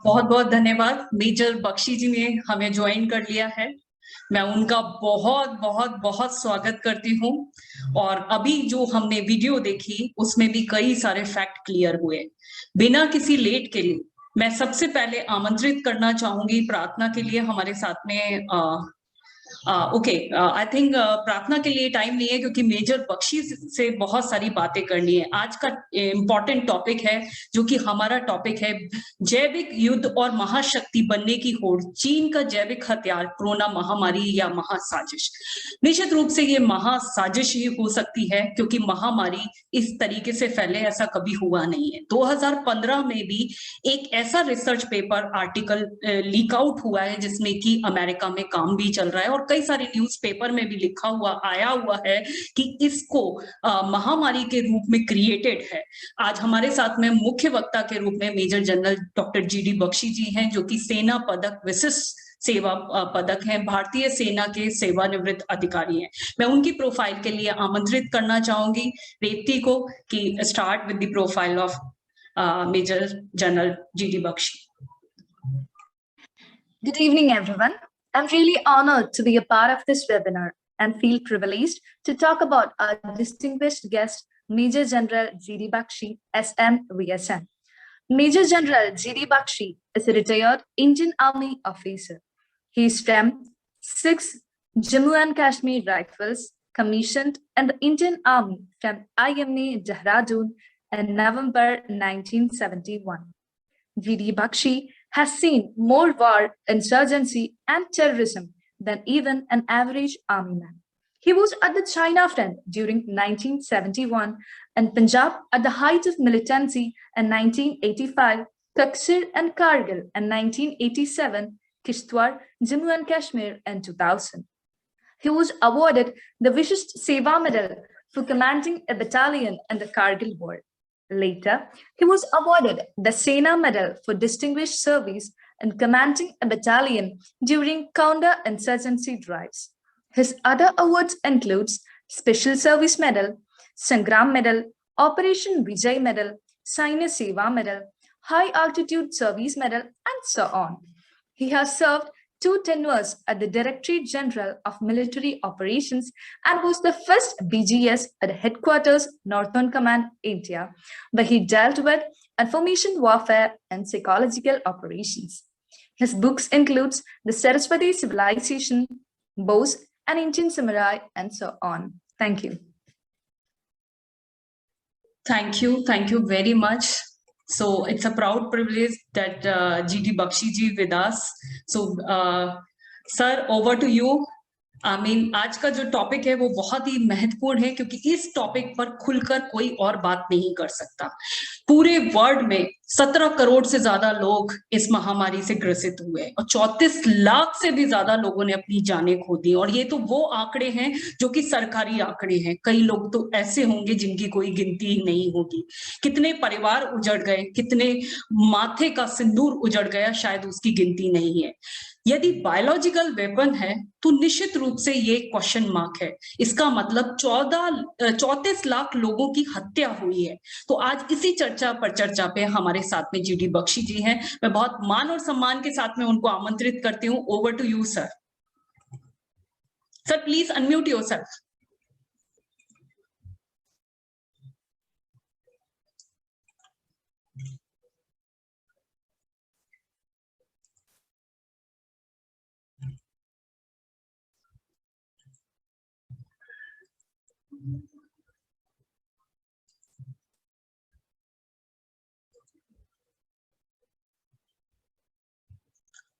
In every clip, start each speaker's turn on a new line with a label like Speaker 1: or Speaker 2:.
Speaker 1: बहुत बहुत धन्यवाद। मेजर बख्शी जी ने हमें ज्वाइन कर लिया है। मैं उनका बहुत बहुत बहुत स्वागत करती हूँ। और अभी जो हमने वीडियो देखी उसमें भी कई सारे फैक्ट क्लियर हुए। बिना किसी लेट के लिए मैं सबसे पहले आमंत्रित करना चाहूंगी प्रार्थना के लिए हमारे साथ में ओके, आई थिंक प्रार्थना के लिए टाइम नहीं है क्योंकि मेजर बख्शी से बहुत सारी बातें करनी है। आज का इम्पोर्टेंट टॉपिक है जो कि हमारा टॉपिक है जैविक युद्ध और महाशक्ति बनने की होड़, चीन का जैविक हथियार, कोरोना महामारी या महासाजिश। निश्चित रूप से ये महासाजिश ही हो सकती है क्योंकि महामारी इस तरीके से फैले ऐसा कभी हुआ नहीं है। 2015 में भी एक ऐसा research paper article leak out हुआ है जिसमें कि अमेरिका में काम भी चल रहा है और कई सारे न्यूज़पेपर में भी लिखा हुआ आया हुआ है कि इसको महामारी के रूप में क्रिएटेड है। आज हमारे साथ में मुख्य वक्ता के रूप में major general doctor GD Bakshi ji हैं जो कि सेना पदक विशिष्ट सेवा पदक हैं, भारतीय सेना के सेवानिवृत्त अधिकारी हैं। मैं उनकी प्रोफाइल के लिए आमंत्रित करना चाहूंगी रेवती को कि start with the profile of Major General G.D. Bakshi.
Speaker 2: Good evening, everyone. I'm really honored to be a part of this webinar and feel privileged to talk about our distinguished guest, Major General G.D. Bakshi, SM VSM. Major General G.D. Bakshi is a retired Indian Army officer. He is from 6th Jammu and Kashmir Rifles, commissioned in the Indian Army from IMA Dehradun in November 1971. G.D. Bakshi has seen more war, insurgency, and terrorism than even an average army man. He was at the China front during 1971 and Punjab at the height of militancy in 1985, Kaksir and Kargil in 1987, Kishtwar, Jammu and Kashmir in 2000. He was awarded the Vishisht Seva Medal for commanding a battalion in the Kargil War. Later, he was awarded the Sena Medal for distinguished service in commanding a battalion during counter-insurgency drives. His other awards includes Special Service Medal, Sangram Medal, Operation Vijay Medal, Saina Seva Medal, High Altitude Service Medal, and so on. He has served 2 tenures at the Directorate General of Military Operations and was the first BGS at Headquarters Northern Command, India, where he dealt with information warfare and psychological operations. His books includes The Saraswati Civilization, Bose, and Indian Samurai, and so on. Thank you.
Speaker 1: Thank you very much. So it's a proud privilege that G.D. Bakshi ji with us. So sir, over to you. आज का जो topic है वो बहुत ही महत्वपूर्ण है क्योंकि इस टॉपिक पर खुलकर कोई और बात नहीं कर सकता। पूरे वर्ल्ड में 17 करोड़ से ज्यादा लोग इस महामारी से ग्रसित हुए और 34 लाख से भी ज्यादा लोगों ने अपनी जानें खो दी। और ये तो वो आंकड़े हैं जो कि सरकारी आंकड़े हैं। कई लोग तो ऐसे होंगे जिनकी कोई गिनती ही नहीं होगी। कितने परिवार उजड़ गए, कितने माथे का सिंदूर उजड़ गया, शायद उसकी गिनती नहीं है। यदि बायोलॉजिकल वेपन है तो निश्चित रूप से ये क्वेश्चन मार्क है। इसका मतलब 34 लाख लोगों की हत्या हुई है। तो आज इसी चर्चा पे हमारे साथ में जीडी बख्शी जी हैं। मैं बहुत मान और सम्मान के साथ में उनको आमंत्रित करती हूँ। Over to you sir. Sir please unmute yourself.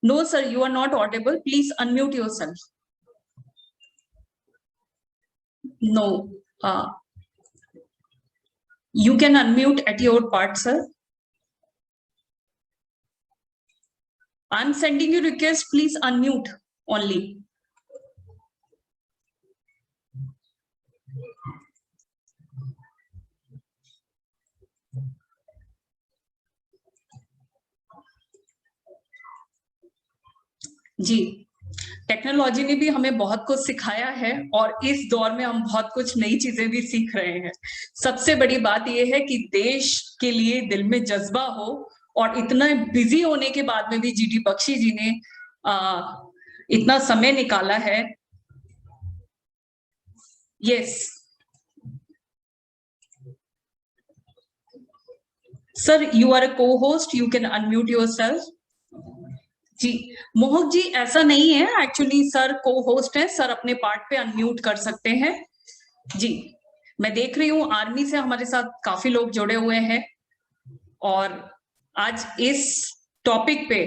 Speaker 1: No, sir, you are not audible. Please unmute yourself. No, you can unmute at your part, sir. I'm sending you request. Please unmute only. जी, technology ने भी हमें बहुत कुछ सिखाया है और इस दौर में हम बहुत कुछ नई चीजें भी सीख रहे हैं। सबसे बड़ी बात यह है कि देश के लिए दिल में जज्बा हो और इतना बिजी होने के बाद में भी जीडी बख्शी जी ने इतना समय निकाला है। Yes sir, you are a co-host, you can unmute yourself। जी मोहक जी, ऐसा नहीं है, एक्चुअली सर co-host है, सर अपने पार्ट पे अनम्यूट कर सकते हैं। जी मैं देख रही हूँ आर्मी से हमारे साथ काफी लोग जुड़े हुए हैं और आज इस टॉपिक पे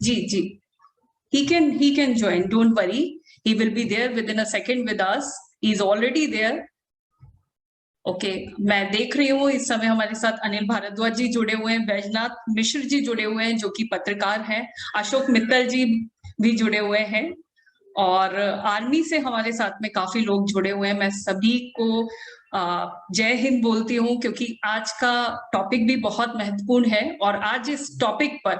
Speaker 1: जी he can join, don't worry, he will be there within a second with us, he is already there। Okay मैं देख रही हूँ इस समय हमारे साथ अनिल भारद्वाज जी जुड़े हुए हैं, बैजनाथ मिश्र जी जुड़े हुए हैं जो कि पत्रकार हैं, अशोक मित्तल जी भी जुड़े हुए हैं और आर्मी से हमारे साथ में काफी लोग जुड़े हुए हैं। मैं सभी को जय हिंद बोलती हूँ क्योंकि आज का टॉपिक भी बहुत महत्वपूर्ण है और आज इस टॉपिक पर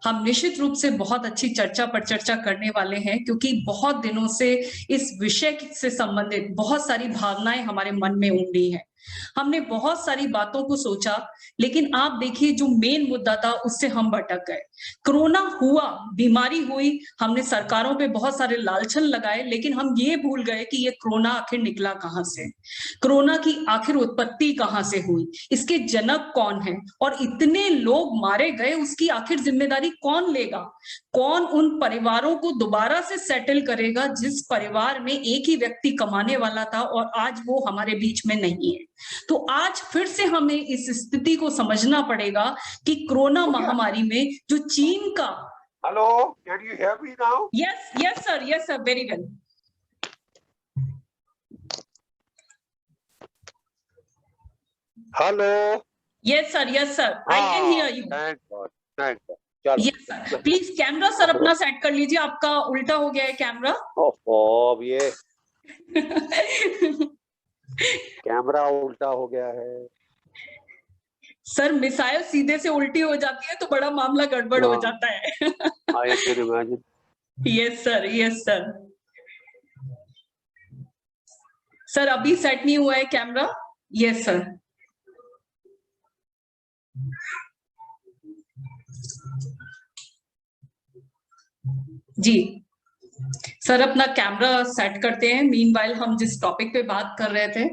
Speaker 1: हम निश्चित रूप से बहुत अच्छी चर्चा पर चर्चा करने वाले हैं क्योंकि बहुत दिनों से इस विषय से संबंधित बहुत सारी भावनाएं हमारे मन में उमड़ी हैं। हमने बहुत सारी बातों को सोचा, लेकिन आप देखिए जो मेन मुद्दा था उससे हम भटक गए। कोरोना हुआ, बीमारी हुई, हमने सरकारों पे बहुत सारे लालछन लगाए, लेकिन हम ये भूल गए कि ये कोरोना आखिर निकला कहां से, कोरोना की आखिर उत्पत्ति कहां से हुई, इसके जनक कौन है और इतने लोग मारे गए उसकी आखिर जिम्मेदारी कौन लेगा, कौन उन परिवारों को दोबारा से सेटल करेगा जिस परिवार में एक ही व्यक्ति कमाने वाला था और आज वो हमारे बीच में नहीं है। तो आज फिर से हमें इस स्थिति को समझना पड़ेगा कि कोरोना महामारी में जो चीन का
Speaker 3: hello, can you hear me now?
Speaker 1: Yes sir, very well.
Speaker 3: Hello,
Speaker 1: yes sir, I can hear you.
Speaker 3: Thank God, thank God. चलो
Speaker 1: yes sir, please camera sir अपना सेट कर लीजिए, आपका उल्टा हो गया है कैमरा।
Speaker 3: ओहो, अब ये कैमरा उल्टा हो गया है
Speaker 1: सर, मिसाइल सीधे से उल्टी हो जाती है तो बड़ा मामला गड़बड़ हो जाता है।
Speaker 3: I can imagine.
Speaker 1: Yes sir. Sir अभी सेट नहीं हुआ है कैमरा। Yes sir. जी सर, अपना कैमरा सेट करते हैं। मीनवाइल हम जिस टॉपिक पे बात कर रहे थे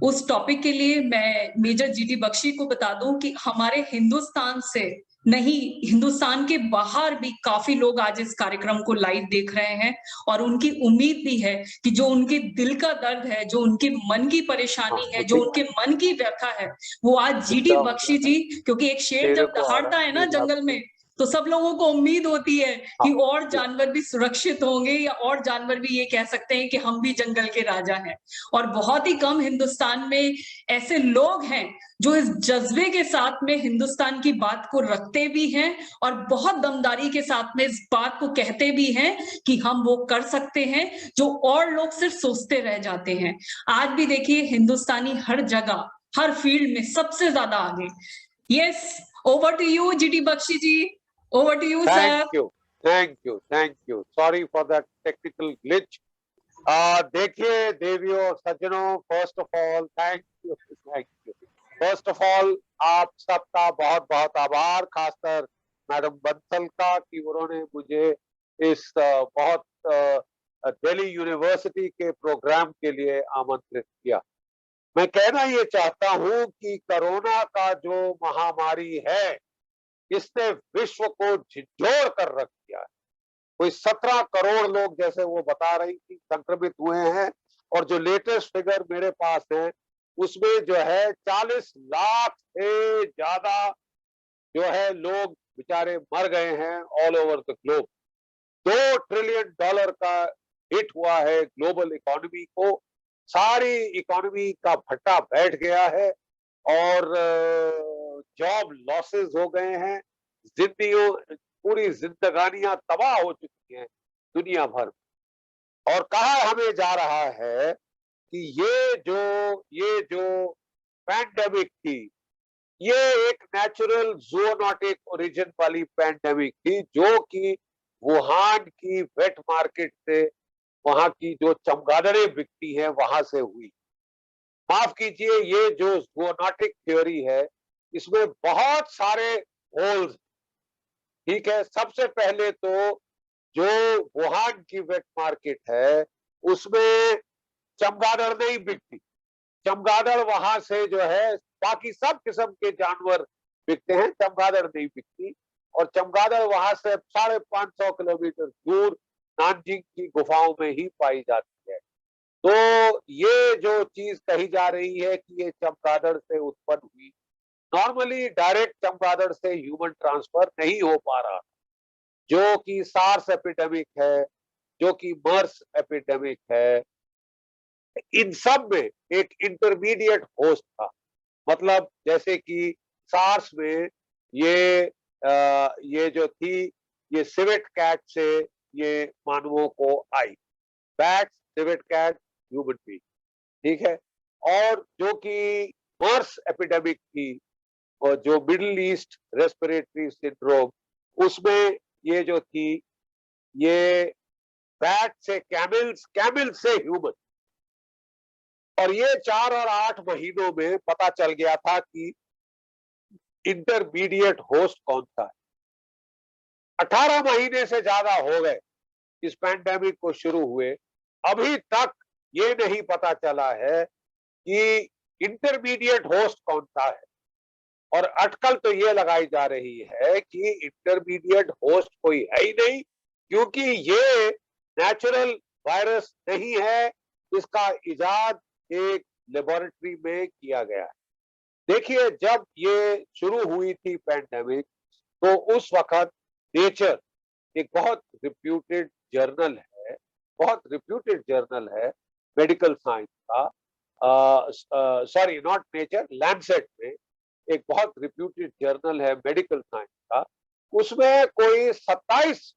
Speaker 1: उस टॉपिक के लिए मैं मेजर जीडी बख्शी को बता दूं कि हमारे हिंदुस्तान से नहीं, हिंदुस्तान के बाहर भी काफी लोग आज इस कार्यक्रम को लाइव देख रहे हैं और उनकी उम्मीद भी है कि जो उनके दिल का दर्द है, जो उनके मन की परेशानी है, जो उनके मन की व्यथा है, वो आज जीडी बख्शी जी, क्योंकि एक शेर जब दहाड़ता है ना जंगल में तो सब लोगों को उम्मीद होती है कि और जानवर भी सुरक्षित होंगे या और जानवर भी ये कह सकते हैं कि हम भी जंगल के राजा हैं। और बहुत ही कम हिंदुस्तान में ऐसे लोग हैं जो इस जज्बे के साथ में हिंदुस्तान की बात को रखते भी हैं और बहुत दमदारी के साथ में इस बात को कहते भी हैं कि हम वो कर सकते हैं जो और लोग सिर्फ सोचते रह जाते हैं। आज भी देखिए हिंदुस्तानी हर जगह, हर फील्ड में सबसे ज्यादा आगे। Yes, over to you GD Bakshi ji. Over to you, sir.
Speaker 3: Thank you. Sorry for that technical glitch. देखिए देवियों सज्जनों, first of all thank you. First of all आप सबका बहुत बहुत आभार, खासकर मैडम बंसल का कि उन्होंने मुझे इस बहुत दिल्ली यूनिवर्सिटी के प्रोग्राम के लिए आमंत्रित किया। मैं कहना ये चाहता हूँ कि कोरोना का जो महामारी है इसने विश्व को झिझोड़ कर रख दिया है। कोई 17 करोड़ लोग, जैसे वो बता रही थी, संक्रमित हुए हैं और जो लेटेस्ट फिगर मेरे पास है उसमें जो है 40 लाख से ज्यादा जो है लोग बेचारे मर गए हैं all over the globe. $2 trillion का हिट हुआ है ग्लोबल इकोनॉमी को, सारी इकोनॉमी का भट्टा बैठ गया है और जॉब लॉसेस हो गए हैं, पूरी जिंदगानियां तबाह हो चुकी हैं दुनिया भर में। और कहा हमें जा रहा है कि ये जो पैंडेमिक थी ये एक नेचुरल ज़ूनोटिक ओरिजिन वाली पैंडेमिक थी जो कि वुहान की वेट मार्केट से, वहां की जो चमगादड़ें बिकती हैं वहां से हुई। माफ कीजिए, ये जो ज़ूनॉटिक थ्योरी है, इसमें बहुत सारे होल्स, ठीक है। सबसे पहले तो जो वुहान की वेट मार्केट है, उसमें चमगादड़ नहीं बिकती। चमगादड़ वहां से जो है, बाकी सब किस्म के जानवर बिकते हैं, चमगादड़ नहीं बिकती। और चमगादड़ वहां से 550 किलोमीटर दूर नानजिंग की गुफाओं में ही पाई जाती है। तो ये जो चीज कही जा रही है कि ये चमगादड़ से उत्पन्न हुई, नॉर्मली डायरेक्ट चमगादड़ से ह्यूमन ट्रांसफर नहीं हो पा रहा, जो कि सार्स एपिडेमिक है, जो कि मर्स एपिडेमिक है, इन सब में एक इंटरमीडिएट होस्ट था। मतलब जैसे कि सार्स में ये जो थी, ये सिवेट कैट से ये मानवों को आई, bat, civet cat, human being, ठीक है। और जो कि मर्स एपिडेमिक थी, और जो मिडिल ईस्ट रेस्पिरेटरी सिंड्रोम, उसमें ये जो थी, ये बैट से कैमल्स, कैमल से ह्यूमन। और ये 4 और 8 महीनों में पता चल गया था कि इंटरमीडिएट होस्ट कौन सा है। 18 महीने से ज्यादा हो गए इस पैंडेमिक को शुरू हुए, अभी तक ये नहीं पता चला है कि इंटरमीडिएट होस्ट कौन सा है। और अटकल तो ये लगाई जा रही है कि इंटरमीडिएट होस्ट कोई है ही नहीं, क्योंकि ये नेचुरल वायरस नहीं है, इसका इजाद एक लेबोरेटरी में किया गया है। देखिए, जब ये शुरू हुई थी पैंडेमिक, तो उस वक्त नेचर एक बहुत रिप्यूटेड जर्नल है, बहुत रिप्यूटेड जर्नल है मेडिकल साइंस का, सॉरी नॉट नेचर, लैंसेट में एक बहुत रिप्यूटेड जर्नल है मेडिकल साइंस का। उसमें कोई 27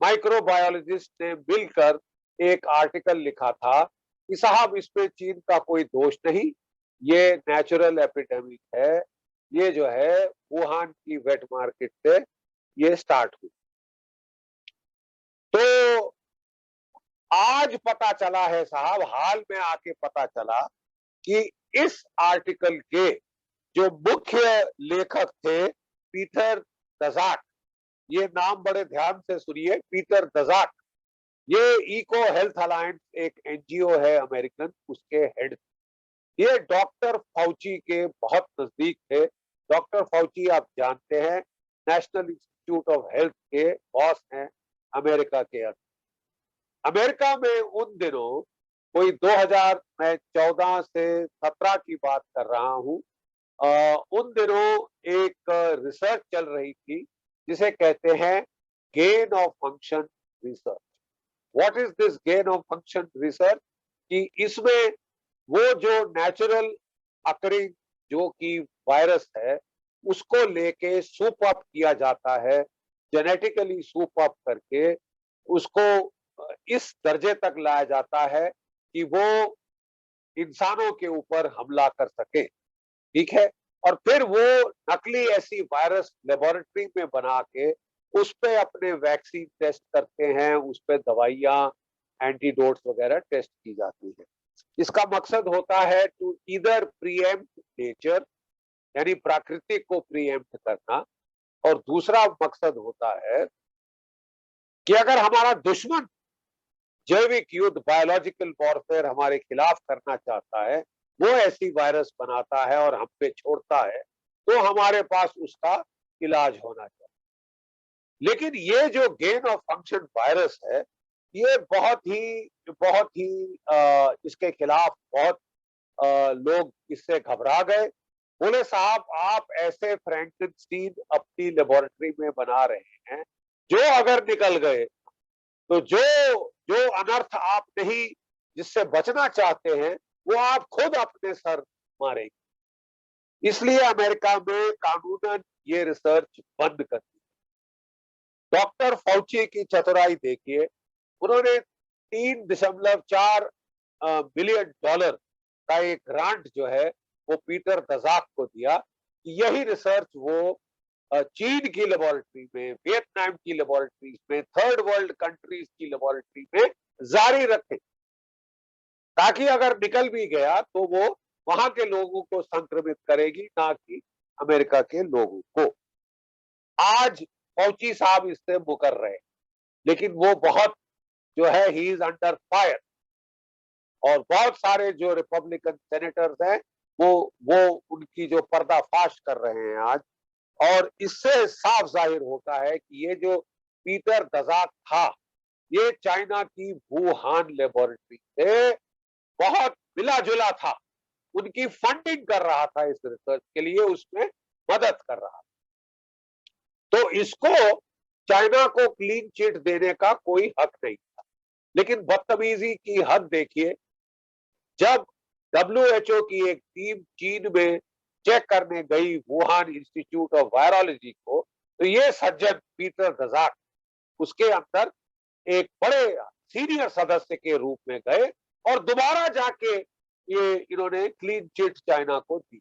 Speaker 3: माइक्रोबायोलॉजिस्ट ने मिलकर एक आर्टिकल लिखा था कि साहब, इसमें चीन का कोई दोष नहीं, ये नेचुरल एपिडेमिक है, ये जो है वुहान की वेट मार्केट से ये स्टार्ट हुई। तो आज पता चला है साहब, हाल में आके पता चला कि इस आर्टिकल के जो मुख्य लेखक थे, पीटर दजाक, ये नाम बड़े ध्यान से सुनिए, पीटर दजाक, ये इको हेल्थ अलायंस एक एनजीओ है अमेरिकन, उसके हेड। ये डॉक्टर फाउची के बहुत नजदीक थे। डॉक्टर फाउची आप जानते हैं, नेशनल इंस्टीट्यूट ऑफ हेल्थ के बॉस हैं अमेरिका के अंदर। अमेरिका में उन दिनों कोई 2014 से 17 की बात कर रहा हूं, उन दिनों एक रिसर्च चल रही थी जिसे कहते हैं gain of function research. What is this gain of function research? कि इसमें वो जो नेचुरल अकरिंग जो कि वायरस है, उसको लेके सूप अप किया जाता है, जेनेटिकली सूप अप करके उसको इस दर्जे तक लाया जाता है कि वो इंसानों के ऊपर हमला कर सके, ठीक है। और फिर वो नकली ऐसी वायरस लेबोरेटरी में बना के उस पे अपने वैक्सीन टेस्ट करते हैं, उस पे दवाइयां, एंटीडोट्स वगैरह टेस्ट की जाती है। इसका मकसद होता है टू ईदर प्रीएम्प्ट नेचर, यानी प्राकृतिक को प्रीएम्प्ट करना, और दूसरा मकसद होता है कि अगर हमारा दुश्मन जैविक युद्ध, बायोलॉजिकल वॉरफेयर हमारे खिलाफ करना चाहता है, वो ऐसी वायरस बनाता है और हम पे छोड़ता है, तो हमारे पास उसका इलाज होना चाहिए। लेकिन ये जो गेन ऑफ फंक्शन वायरस है, ये बहुत ही इसके खिलाफ बहुत लोग इससे घबरा गए। बोले साहब, आप ऐसे फ्रैंकेनस्टीन अपनी लेबोरेटरी में बना रहे हैं, जो अगर निकल गए तो जो अनर्थ आप नहीं, जिससे बचना चाहते हैं, वो आप खुद अपने सर मारेंगे। इसलिए अमेरिका में कानूनन ये रिसर्च बंद कर दी। डॉक्टर फाउची की चतुराई देखिए, उन्होंने $3.4 बिलियन का एक ग्रांट जो है वो पीटर दजाक को दिया कि यही रिसर्च वो चीन की लेबोरेटरी में, वियतनाम की लेबोरेटरीज में, थर्ड वर्ल्ड कंट्रीज की लेबोरेटरी में जारी रखे, ताकि अगर निकल भी गया तो वो वहां के लोगों को संक्रमित करेगी, ना कि अमेरिका के लोगों को। आज फौची साहब इससे मुकर रहे, लेकिन वो बहुत जो है ही इज अंडर फायर, और बहुत सारे जो रिपब्लिकन सेनेटर्स हैं वो उनकी जो पर्दाफाश कर रहे हैं आज। और इससे साफ जाहिर होता है कि ये जो पीटर दजाक था, ये चाइना की वुहान लेबोरेटरी से बहुत मिला जुला था, उनकी फंडिंग कर रहा था, इस रिसर्च के लिए उसमें मदद कर रहा था। तो इसको चाइना को क्लीन चिट देने का कोई हक नहीं था। लेकिन बदतमीजी की हद देखिए, जब WHO की एक टीम चीन में चेक करने गई वुहान इंस्टीट्यूट ऑफ वायरोलॉजी को, तो ये सज्जन पीटर दजाक उसके अंदर एक बड़े सीनियर सदस्य के रूप में गए और दोबारा जाके ये इन्होंने क्लीन चिट चाइना को दी।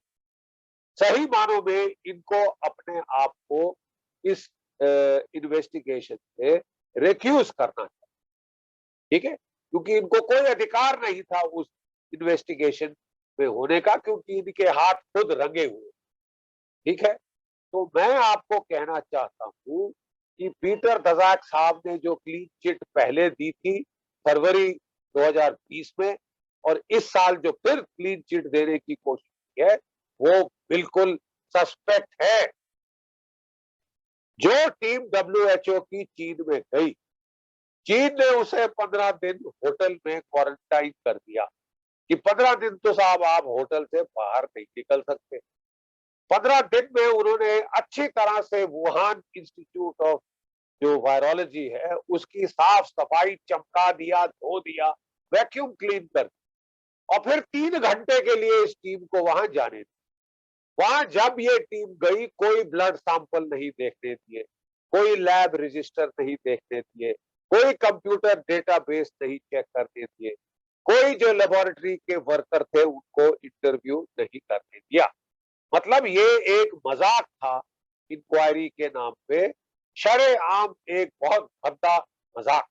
Speaker 3: सही मानों में इनको अपने आप को इस इन्वेस्टिगेशन से रिक्यूज करना चाहिए, ठीक है, क्योंकि इनको कोई अधिकार नहीं था उस इन्वेस्टिगेशन में होने का, क्योंकि इनके हाथ खुद रंगे हुए, ठीक है। तो मैं आपको कहना चाहता हूं कि पीटर दजाक साहब ने जो क्लीन चिट पहले दी थी फरवरी 2020 में, और इस साल जो फिर क्लीन चिट देने की कोशिश की है, वो बिल्कुल सस्पेक्ट है। जो टीम WHO की चीन में गई, चीन ने उसे 15 दिन होटल में क्वारंटाइन कर दिया कि 15 दिन तो साहब आप होटल से बाहर नहीं निकल सकते। 15 दिन में उन्होंने अच्छी तरह से वुहान इंस्टीट्यूट ऑफ जो वायरोलॉजी है उसकी साफ सफाई, चमका दिया, धो दिया, वैक्यूम क्लीन कर दिया, और फिर 3 घंटे के लिए इस टीम को वहां जाने दिया। वहां जब ये टीम गई, कोई ब्लड सैंपल नहीं देखने दिए, कोई लैब रजिस्टर नहीं देखने दिए, कोई कंप्यूटर डेटाबेस नहीं चेक करने दिए, कोई जो लेबोरेटरी के वर्कर थे उनको इंटरव्यू नहीं करने दिया। मतलब ये एक मजाक था इंक्वायरी के नाम पे, शरेआम एक बहुत भद्दा मजाक।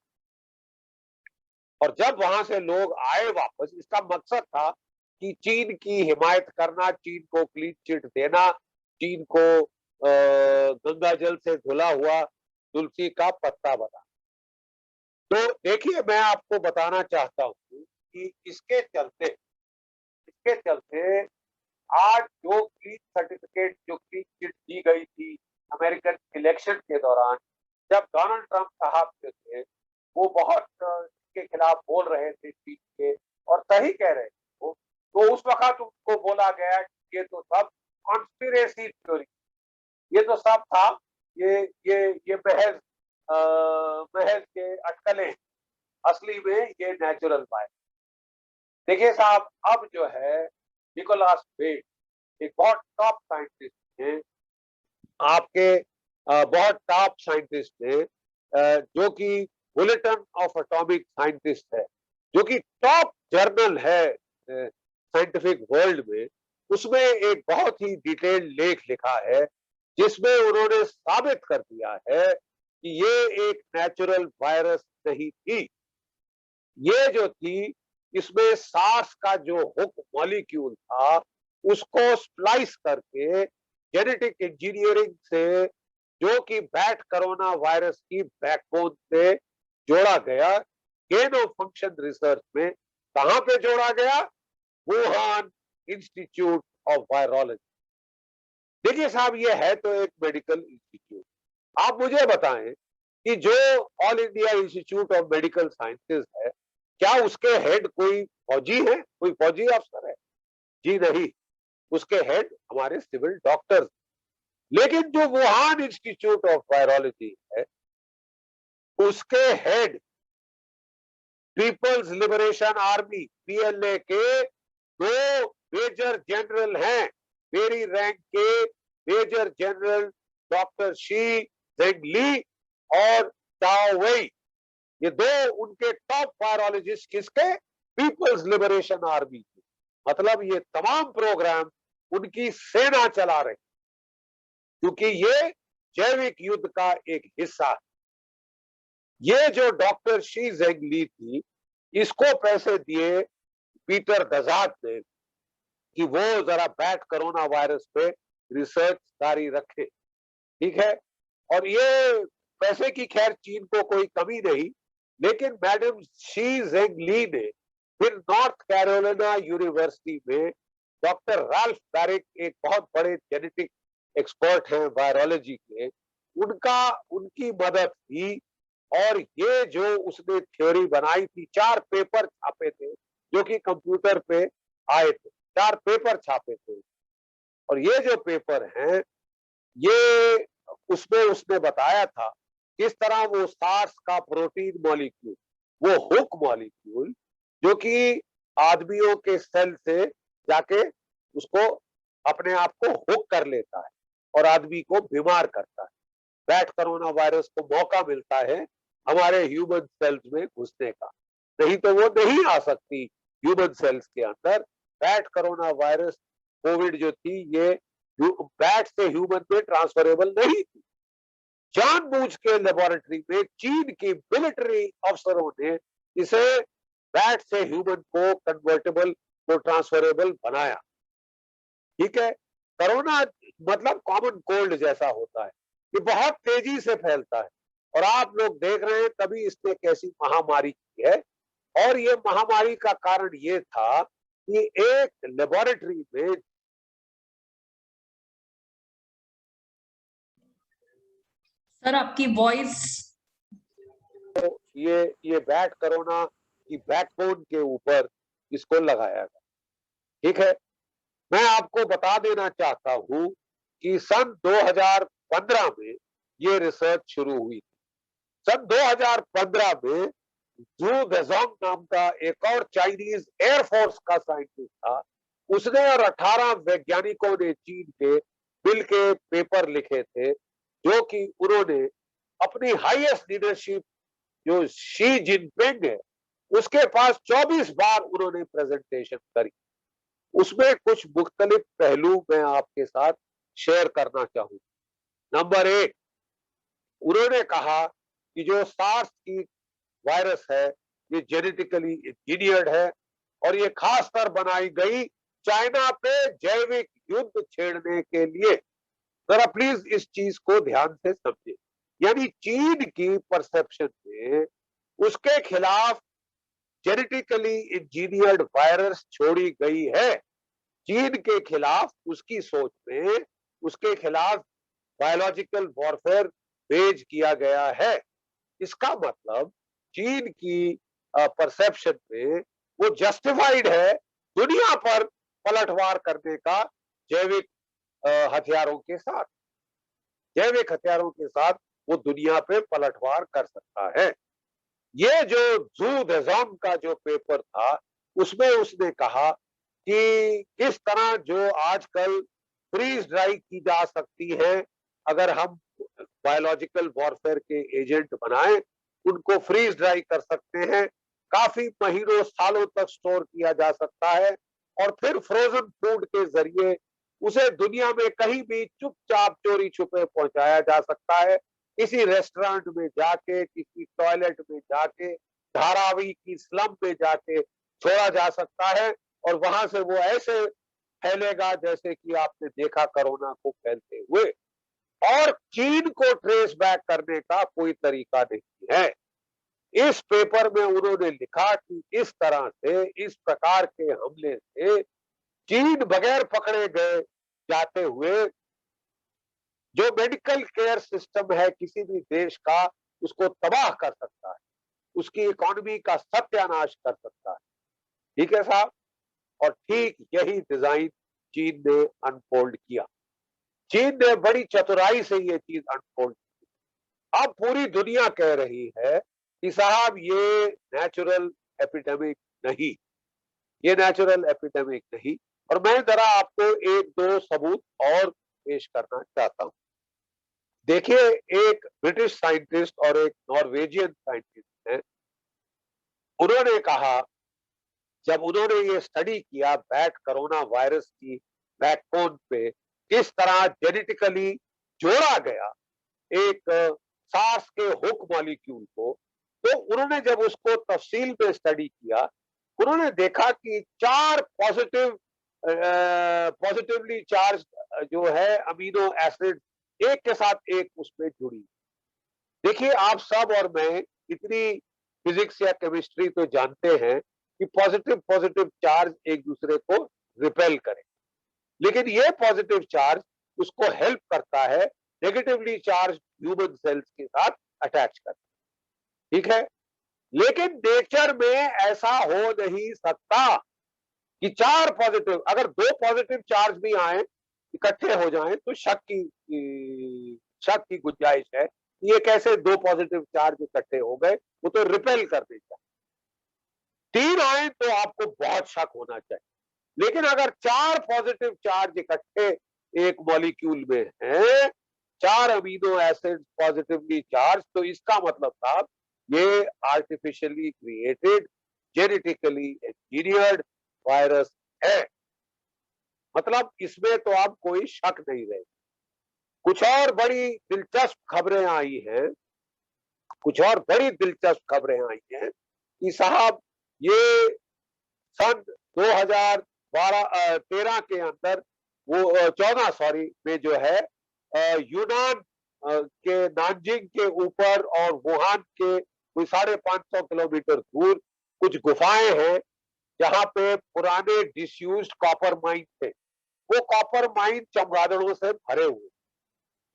Speaker 3: और जब वहां से लोग आए वापस, इसका मकसद था कि चीन की हिमायत करना, चीन को क्लीन चिट देना, चीन को गंगा जल से धुला हुआ तुलसी का पत्ता बना। तो देखिए, मैं आपको बताना चाहता हूं कि इसके चलते आज जो क्लीन सर्टिफिकेट, जो क्लीन चिट दी गई थी अमेरिकन इलेक्शन के दौरान, जब डोनाल्ड ट्रंप साहब जो थे वो बहुत इसके खिलाफ बोल रहे थे चीन के, और सही कह रहे थे वो, तो उस वक्त उनको बोला गया कि ये तो सब कॉन्स्पिरेसी थ्योरी, ये तो सब था, ये महज के अटकलें, असली में ये नेचुरल बाय। देखिए साहब, अब जो है निकोलस वेट एक बहुत टॉप साइंटिस्ट है, आपके बहुत टॉप साइंटिस्ट है, जो कि बुलेटिन ऑफ एटॉमिक साइंटिस्ट है, जो कि टॉप जर्नल है साइंटिफिक वर्ल्ड में। उसमें एक बहुत ही डिटेल्ड लेख लिखा है जिसमें उन्होंने साबित कर दिया है कि ये एक नेचुरल वायरस नहीं थी। ये जो थी, इसमें सार्स का जो हुक मॉलिक्यूल था उसको स्प्लाइस करके जेनेटिक इंजीनियरिंग से, जो कि बैट कोरोना वायरस की बैकबोन से जोड़ा गया, गेन ऑफ फंक्शन रिसर्च में कहां पे जोड़ा गया? Wuhan institute of virology. देखिए साहब, ये है तो एक मेडिकल इंस्टीट्यूट। आप मुझे बताएं कि जो all India institute of medical sciences है, क्या उसके हेड कोई फौजी है, कोई फौजी अफसर है? जी नहीं, उसके हेड हमारे सिविल डॉक्टर्स। लेकिन जो वुहान इंस्टीट्यूट ऑफ वायरोलॉजी है, उसके head people's liberation army PLA के 2 मेजर जनरल हैं, मेरी रैंक के major general doctor Shi Zhengli और चाओ वेई। ये 2 उनके टॉप वायरोलॉजिस्ट किसके? पीपल्स लिबरेशन आर्मी के। मतलब ये तमाम प्रोग्राम उनकी सेना चला रही, क्योंकि ये जैविक युद्ध का एक हिस्सा है। ये जो डॉक्टर शी जेंगली थी, इसको पैसे दिए पीटर दजाक ने, कि वो जरा बैट कोरोना वायरस पे रिसर्च जारी रखे, ठीक है। और ये पैसे की खैर चीन को कोई कमी नहीं, लेकिन मैडम शी जेंगली ने फिर नॉर्थ कैरोलिना यूनिवर्सिटी में डॉक्टर राल्फ बैरिक, एक बहुत बड़े जेनेटिक एक्सपर्ट हैं वायरोलॉजी के, उनका उनकी मदद थी। और ये जो उसने थ्योरी बनाई थी, 4 पेपर छापे थे जो कि कंप्यूटर पे आए थे, 4 पेपर छापे थे। और ये जो पेपर हैं, ये उसमें उसने बताया था किस तरह वो सार्स का प्रोटीन मॉलिक्यूल, वो हुक मॉलिक्यूल जो कि आदमियों के सेल से जाके उसको अपने आप को हुक कर लेता है और आदमी को बीमार करता है। बैट कोरोना वायरस को मौका मिलता है हमारे ह्यूमन सेल्स में घुसने का, नहीं तो वो नहीं आ सकती ह्यूमन सेल्स के अंदर। बैट कोरोना वायरस कोविड जो थी, ये बैट से ह्यूमन में ट्रांसफरेबल नहीं थी। जानबूझ के लेबोरेटरी में चीन की मिलिट्री अफसरों ने इसे बैट से ह्यूमन को कन्वर्टेबल को ट्रांसफरेबल बनाया, ठीक है। कोरोना मतलब कॉमन कोल्ड जैसा होता है, ये बहुत तेजी से फैलता है और आप लोग देख रहे हैं तभी इसने कैसी महामारी की है। और ये महामारी का कारण ये था कि एक लेबोरेटरी में
Speaker 1: सर आपकी वॉइस
Speaker 3: ये बैट कोरोना की बैकबोन के ऊपर इसको लगाया गया, ठीक है। मैं आपको बता देना चाहता हूं कि सन 2015 में ये रिसर्च शुरू हुई थी। सन 2015 में जू देजोंग नाम का एक और चाइनीज एयरफोर्स का साइंटिस्ट था, उसने और 18 वैज्ञानिकों ने चीन के बिल के पेपर लिखे थे, जो कि उन्होंने अपनी हाईएस्ट लीडरशिप जो शी जिनपिंग है उसके पास 24 बार उन्होंने प्रेजेंटेशन करी। उसमें कुछ मुख्तलिफ पहलू मैं आपके साथ शेयर करना चाहूंगा। नंबर 1, उन्होंने कहा कि जो सार्स की वायरस है ये जेनेटिकली इंजीनियर्ड है और ये खासकर बनाई गई चाइना पे जैविक युद्ध छेड़ने के लिए। जरा प्लीज इस चीज को ध्यान से समझे, यानी चीन की परसेप्शन में उसके खिलाफ जेनेटिकली इंजीनियर्ड वायरस छोड़ी गई है। चीन के खिलाफ उसकी सोच में उसके खिलाफ बायोलॉजिकल वॉरफेयर वेज किया गया है। इसका मतलब चीन की परसेप्शन में वो जस्टिफाइड है दुनिया पर पलटवार करने का जैविक हथियारों के साथ। जैविक हथियारों के साथ वो दुनिया पे पलटवार कर सकता है। ये जो जू देजोंग का जो पेपर था उसमें उसने कहा कि किस तरह जो आजकल फ्रीज ड्राई की जा सकती है, अगर हम बायोलॉजिकल वॉरफेयर के एजेंट बनाएं, उनको फ्रीज ड्राई कर सकते हैं, काफी महीनों सालों तक स्टोर किया जा सकता है और फिर फ्रोजन फूड के जरिए उसे दुनिया में कहीं भी चुपचाप चोरी छुपे पहुंचाया जा सकता है। किसी रेस्टोरेंट में जाके, किसी टॉयलेट में जाके, धारावी की स्लम में जाके छोड़ा जा सकता है और वहां से वो ऐसे फैलेगा जैसे कि आपने देखा कोरोना को फैलते हुए। और चीन को ट्रेस बैक करने का कोई तरीका नहीं है। इस पेपर में उन्होंने लिखा कि इस तरह से, इस प्रकार के हमले से चीन बगैर पकड़े गए जाते हुए जो मेडिकल केयर सिस्टम है किसी भी देश का, उसको तबाह कर सकता है, उसकी इकोनॉमी का सत्यानाश कर सकता है, ठीक है साहब। और ठीक यही डिजाइन चीन ने अनफोल्ड किया। चीन ने बड़ी चतुराई से ये चीज अनफोल्ड की। अब पूरी दुनिया कह रही है कि साहब ये नेचुरल एपिडेमिक नहीं, ये नेचुरल एपिडेमिक नहीं। और मैं जरा आपको एक दो सबूत और पेश करना चाहता हूं। देखिए, एक ब्रिटिश साइंटिस्ट और एक नॉर्वेजियन साइंटिस्ट है, उन्होंने कहा, जब उन्होंने ये स्टडी किया बैट कोरोना वायरस की बैकबोन पे किस तरह जेनेटिकली जोड़ा गया एक सार्स के हुक मॉलिक्यूल को, तो उन्होंने जब उसको तफसील में स्टडी किया, उन्होंने देखा कि 4 पॉजिटिव पॉजिटिवली चार्ज जो है अमीनो एसिड एक के साथ एक उसमें जुड़ी। देखिए आप सब और मैं इतनी फिजिक्स या केमिस्ट्री तो जानते हैं कि पॉजिटिव पॉजिटिव चार्ज एक दूसरे को रिपेल करें, लेकिन ये पॉजिटिव चार्ज उसको हेल्प करता है नेगेटिवली चार्ज ह्यूमन सेल्स के साथ अटैच करना। ठीक है, लेकिन नेचर में ऐसा हो नहीं सकता कि चार पॉजिटिव, अगर दो पॉजिटिव चार्ज भी आए इकट्ठे हो जाएं तो शक की गुंजाइश है। ये कैसे दो पॉजिटिव चार्ज इकट्ठे हो गए, वो तो रिपेल कर देगा। तीन आए तो आपको बहुत शक होना चाहिए, लेकिन अगर चार पॉजिटिव चार्ज इकट्ठे एक मॉलिक्यूल में हैं, चार अमीनो एसिड पॉजिटिवली चार्ज, तो इसका मतलब था ये artificially created genetically engineered virus है। मतलब इसमें तो आप कोई शक नहीं रहे। कुछ और बड़ी दिलचस्प खबरें आई हैं, कुछ और बड़ी दिलचस्प खबरें आई हैं कि साहब ये सन 2013 के अंदर वो 14 सॉरी में जो है यूनान के नानजिंग के ऊपर और वुहान के कोई 550 किलोमीटर दूर कुछ गुफाएं हैं जहां पे पुराने डिसयूज्ड कॉपर माइन थे। वो कॉपर माइन चमगादड़ों से भरे हुए,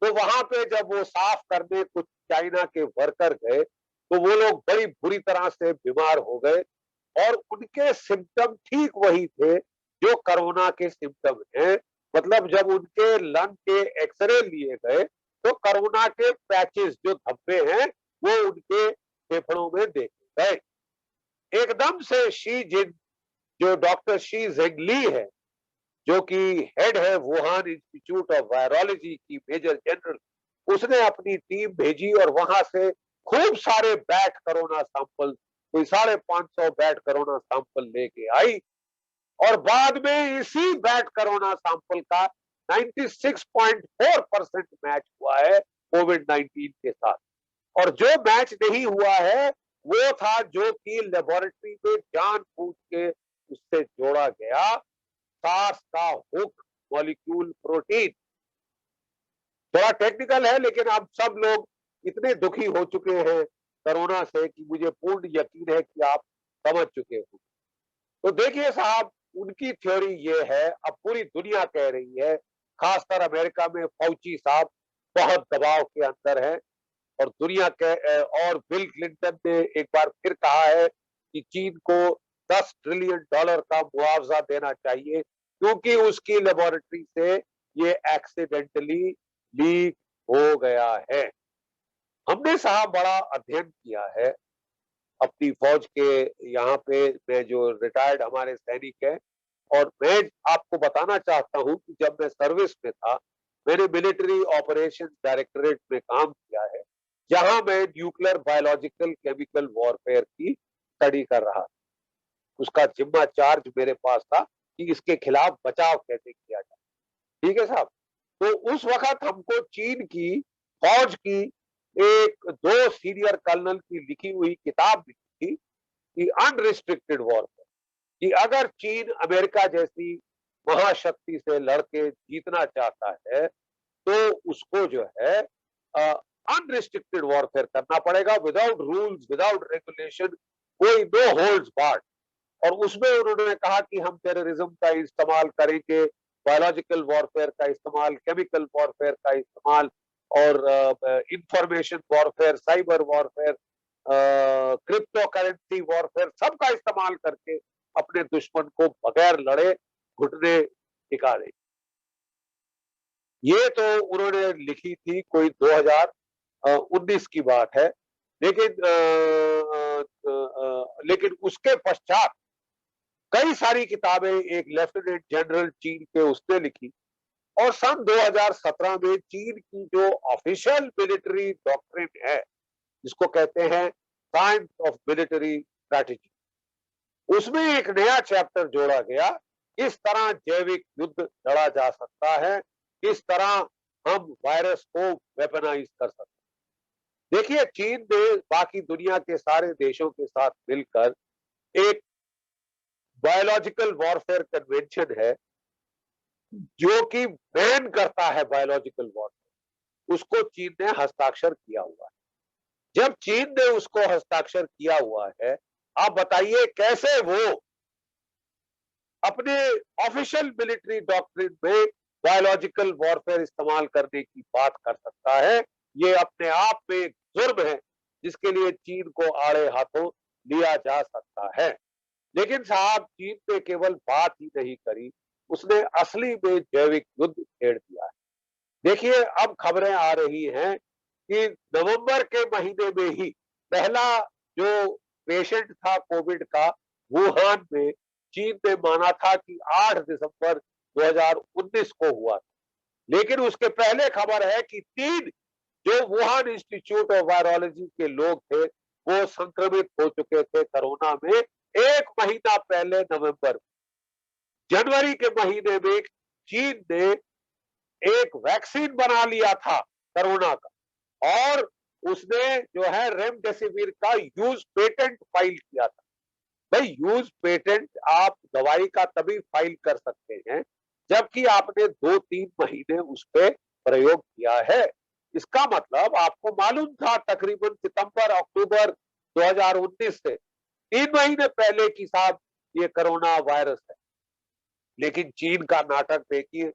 Speaker 3: तो वहां पे जब वो साफ करने कुछ चाइना के वर्कर गए तो वो लोग बड़ी बुरी तरह से बीमार हो गए और उनके सिम्टम ठीक वही थे जो कोरोना के सिम्टम हैं। मतलब जब उनके लंग के एक्सरे लिए गए तो कोरोना के पैचेस जो धब्बे हैं वो उनके फेफड़ों में देखे गए। एकदम से शी जिन जो डॉक्टर शी जेंगली है, जो कि हेड है वुहान इंस्टीट्यूट ऑफ वायरोलॉजी की मेजर जनरल, उसने अपनी टीम भेजी और वहां से खूब सारे बैट कोरोना सैंपल, कोई 550 बैट कोरोना सैंपल लेके आई और बाद में इसी बैट कोरोना सैंपल का 96.4% मैच हुआ है कोविड-19 के साथ। और जो मैच नहीं हुआ है वो था जो कि लेबोरेटरी में जानबूझ के उससे जोड़ा गया सार्स का हुक मॉलिक्यूल प्रोटीन। थोड़ा टेक्निकल है लेकिन अब सब लोग इतने दुखी हो चुके हैं कोरोना से कि मुझे पूर्ण यकीन है कि आप समझ चुके हो। तो देखिए साहब, उनकी थ्योरी ये है, अब पूरी दुनिया कह रही है, खासकर अमेरिका में फौची साहब बहुत दबाव के अंदर है और दुनिया के और बिल क्लिंटन ने एक बार फिर कहा है कि चीन को $10 ट्रिलियन का मुआवजा देना चाहिए क्योंकि उसकी लेबोरेटरी से ये एक्सीडेंटली लीक हो गया है। हमने साहब बड़ा अध्ययन किया है अपनी फौज के, यहाँ पे मैं जो रिटायर्ड हमारे सैनिक है, और मैं आपको बताना चाहता हूं कि जब मैं सर्विस में था मैंने मिलिट्री ऑपरेशन डायरेक्टरेट में काम किया है, जहां मैं न्यूक्लियर बायोलॉजिकल केमिकल वॉरफेयर की स्टडी कर रहा था। उसका जिम्मा चार्ज मेरे पास था कि इसके खिलाफ बचाव कैसे किया जाए। ठीक है साहब, तो उस वक्त हमको चीन की फौज की एक 2 सीनियर कर्नल की लिखी हुई किताब मिली थी कि अनरिस्ट्रिक्टेड वॉरफेयर, कि अगर चीन अमेरिका जैसी महाशक्ति से लड़के जीतना चाहता है तो उसको जो है अनरिस्ट्रिक्टेड वॉरफेयर करना पड़ेगा, विदाउट रूल्स विदाउट रेगुलेशन, कोई नो होल्ड्स बार्ड। और उसमें उन्होंने कहा कि हम टेररिज्म का इस्तेमाल करेंगे, बायोलॉजिकल वॉरफेयर का इस्तेमाल, केमिकल वॉरफेयर का इस्तेमाल और information warfare, cyber warfare, crypto currency warfare, सबका इस्तेमाल करके अपने दुश्मन को बगैर लड़े घुटने टिका दे। ये तो उन्होंने लिखी थी, कोई 2019 की बात है। लेकिन उसके पश्चात कई सारी किताबें एक लेफ्टिनेंट जनरल चीन के उसने लिखी और सन 2017 में चीन की जो ऑफिशियल मिलिट्री डॉक्ट्रिन है, जिसको कहते हैं साइंस ऑफ मिलिट्री स्ट्रैटेजी, उसमें एक नया चैप्टर जोड़ा गया, किस तरह जैविक युद्ध लड़ा जा सकता है, किस तरह हम वायरस को वेपनाइज कर सकते हैं। देखिए, चीन ने बाकी दुनिया के सारे देशों के साथ मिलकर एक बायोलॉजिकल वॉरफेयर कन्वेंशन है जो कि बैन करता है बायोलॉजिकल वॉरफेयर, उसको चीन ने हस्ताक्षर किया हुआ है। जब चीन ने उसको हस्ताक्षर किया हुआ है, आप बताइए कैसे वो अपने ऑफिशियल मिलिट्री डॉक्ट्रिन में बायोलॉजिकल वॉरफेयर इस्तेमाल करने की बात कर सकता है। ये अपने आप में एक जुर्म है जिसके लिए चीन को आड़े हाथों लिया जा सकता है। लेकिन साहब, चीन ने केवल बात ही नहीं करी, उसने असली में जैविक युद्ध छेड़ दिया है। देखिए, अब खबरें आ रही हैं कि नवंबर के महीने में ही पहला जो पेशेंट था कोविड का, वुहान में चीन ने माना था कि 8 दिसंबर 2019 को हुआ था। लेकिन उसके पहले खबर है कि 3 जो वुहान इंस्टीट्यूट ऑफ वायरोलॉजी के लोग थे, वो संक्रमित हो चुके थे कोरोना में 1 महीना पहले नवंबर में। जनवरी के महीने में चीन ने एक वैक्सीन बना लिया था कोरोना का, और उसने जो है रेमडेसिविर का यूज पेटेंट फाइल किया था। भाई, यूज पेटेंट आप दवाई का तभी फाइल कर सकते हैं जबकि आपने 2-3 महीने उस पर प्रयोग किया है। इसका मतलब आपको मालूम था तकरीबन सितंबर अक्टूबर 2019 से 3 महीने पहले की साहब ये कोरोना वायरस है। लेकिन चीन का नाटक देखिए,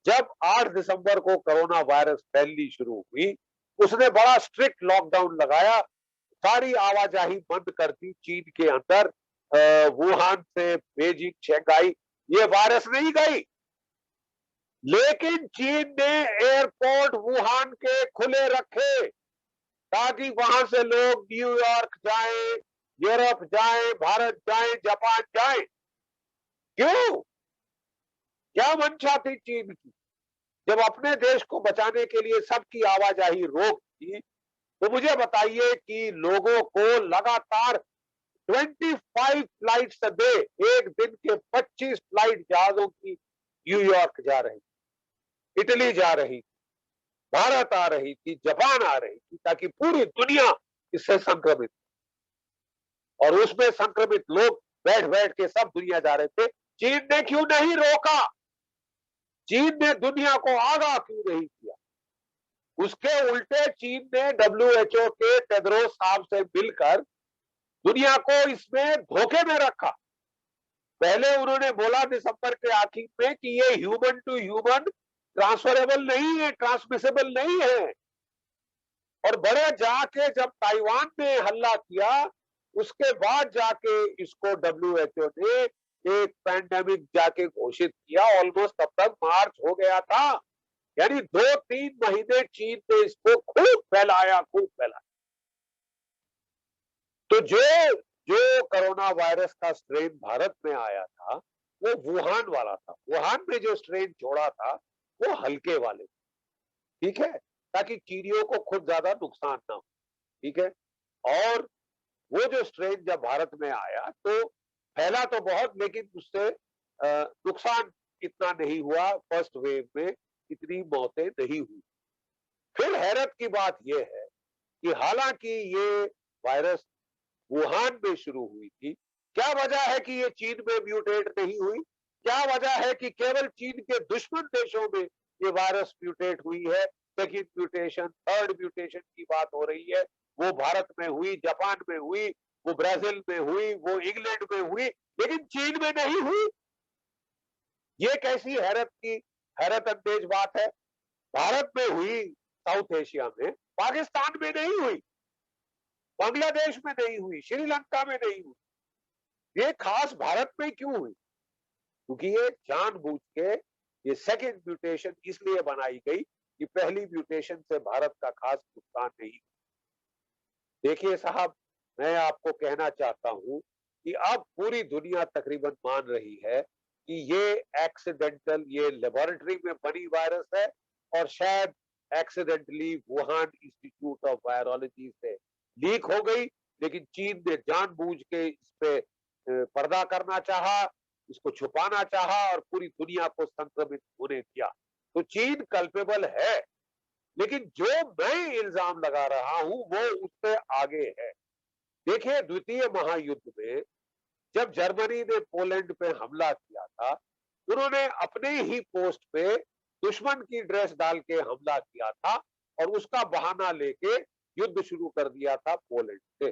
Speaker 3: जब 8 दिसंबर को कोरोना वायरस फैलनी शुरू हुई, उसने बड़ा स्ट्रिक्ट लॉकडाउन लगाया, सारी आवाजाही बंद कर दी चीन के अंदर। वुहान से बेजिंग, शंघाई, ये वायरस नहीं गई। लेकिन चीन ने एयरपोर्ट वुहान के खुले रखे ताकि वहां से लोग न्यूयॉर्क जाएं, यूरोप जाएं, भारत जाएं, जापान जाएं। क्यों? क्या मंशा थी चीन की? जब अपने देश को बचाने के लिए सबकी आवाजाही रोक दी, तो मुझे बताइए कि लोगों को लगातार 25 फ्लाइट्स अ डे, एक दिन के 25 फ्लाइट जहाजों की न्यूयॉर्क जा रही, इटली जा रही, भारत आ रही थी, जापान आ रही थी, ताकि पूरी दुनिया इससे संक्रमित, और उसमें संक्रमित लोग बैठ बैठ के सब दुनिया जा रहे थे। चीन ने क्यों नहीं रोका? चीन ने दुनिया को आगाह क्यों नहीं किया? उसके उल्टे चीन ने WHO के टेड्रोस साहब से मिलकर दुनिया को इसमें धोखे में रखा। पहले उन्होंने बोला दिसंबर के आखिर में कि ये ह्यूमन टू ह्यूमन ट्रांसफरेबल नहीं है, ट्रांसमिसेबल नहीं है। और बड़े जाके जब ताइवान ने हल्ला किया, उसके बाद जाके इसको WHO ने एक पैंडेमिक जाके घोषित किया। ऑलमोस्ट तब तक मार्च हो गया था, यानी 2-3 महीने चीन ने इसको खूब फैलाया, खूब फैलाया। तो जो कोरोना वायरस का स्ट्रेन भारत में आया था, वो वुहान वाला था। वुहान में जो स्ट्रेन छोड़ा था, वो हल्के वाले, ठीक है, ताकि चीनियों को खुद ज्यादा नुकसान ना हो, ठीक है। और वो जो स्ट्रेन जब भारत में आया तो फैला तो बहुत, लेकिन उससे नुकसान इतना नहीं हुआ। फर्स्ट वेव में इतनी मौतें नहीं हुई। फिर हैरत की बात यह है कि हालांकि ये वायरस वुहान में शुरू हुई थी, क्या वजह है कि ये चीन में म्यूटेट नहीं हुई? क्या वजह है कि केवल चीन के दुश्मन देशों में ये वायरस म्यूटेट हुई है? सेकंड म्यूटेशन, थर्ड म्यूटेशन की बात हो रही है, वो भारत में हुई, जापान में हुई, वो ब्राजील में हुई, वो इंग्लैंड में हुई, लेकिन चीन में नहीं हुई। ये कैसी हैरत अंगेज बात है? भारत में हुई, साउथ एशिया में, पाकिस्तान में नहीं हुई, बांग्लादेश में नहीं हुई, श्रीलंका में नहीं हुई। ये खास भारत में क्यों हुई? क्योंकि ये जानबूझ के ये सेकंड म्यूटेशन इसलिए बनाई गई कि पहली म्यूटेशन से भारत का खास नुकसान नहीं। देखिए साहब, मैं आपको कहना चाहता हूं कि अब पूरी दुनिया तकरीबन मान रही है कि ये एक्सीडेंटल, ये लेबोरेटरी में बनी वायरस है, और शायद accidentally Wuhan institute of virology से लीक हो गई। लेकिन चीन ने जानबूझ के इस पे पर्दा करना चाहा, इसको छुपाना चाहा, और पूरी दुनिया को संक्रमित होने दिया। तो चीन कल्पेबल है, लेकिन जो मैं इल्जाम लगा रहा हूं वो उससे आगे है। देखिए, द्वितीय महायुद्ध में जब जर्मनी ने पोलैंड पे हमला किया था, उन्होंने अपने ही पोस्ट पे दुश्मन की ड्रेस डाल के हमला किया था और उसका बहाना लेके युद्ध शुरू कर दिया था पोलैंड से।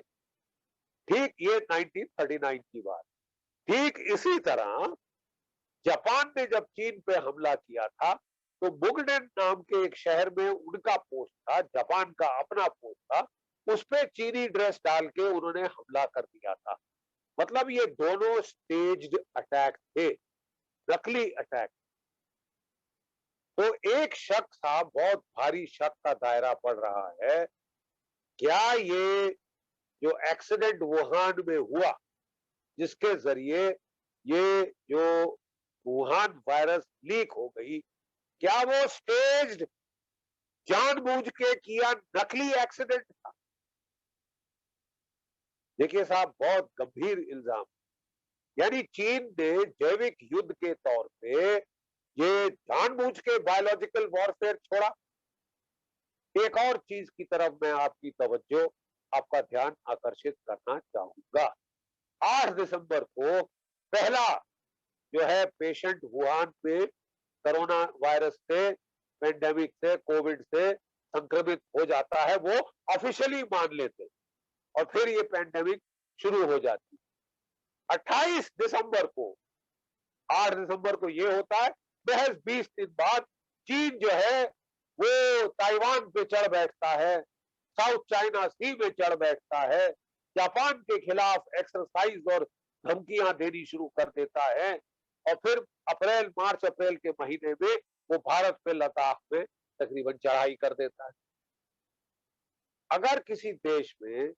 Speaker 3: ठीक ये 1939 की बात। ठीक इसी तरह जापान ने जब चीन पे हमला किया था तो मुगडेन नाम के एक शहर में उनका पोस्ट था, जापान का अपना पोस्ट था, उस पे चीनी ड्रेस डाल के उन्होंने हमला कर दिया था। मतलब ये दोनों स्टेज्ड अटैक थे, नकली अटैक। तो एक शक था, बहुत भारी शक का दायरा पड़ रहा है, क्या ये जो एक्सीडेंट वुहान में हुआ जिसके जरिए ये जो वुहान वायरस लीक हो गई, क्या वो स्टेज्ड जानबूझ के किया नकली एक्सीडेंट था? देखिए साहब, बहुत गंभीर इल्जाम। यानी चीन ने जैविक युद्ध के तौर पे ये जानबूझ के बायोलॉजिकल वॉरफेयर छोड़ा। एक और चीज की तरफ मैं आपकी तवज्जो, आपका ध्यान आकर्षित करना चाहूंगा। 8 दिसंबर को पहला जो है पेशेंट वुहान में कोरोना वायरस से, पेंडेमिक से, कोविड से संक्रमित हो जाता है, वो ऑफिशियली मान लेते और फिर ये पेंडेमिक शुरू हो जाती। 28 दिसंबर को, 8 दिसंबर को ये होता है, महज 20 दिन बाद चीन जो है वो ताइवान पे चढ़ बैठता है, साउथ चाइना सी में चढ़ बैठता है, जापान के खिलाफ एक्सरसाइज और धमकियां देनी शुरू कर देता है और फिर मार्च अप्रैल के महीने में वो भारत पे, लद्दाख में तकरीबन चढ़ाई कर देता है। अगर किसी देश में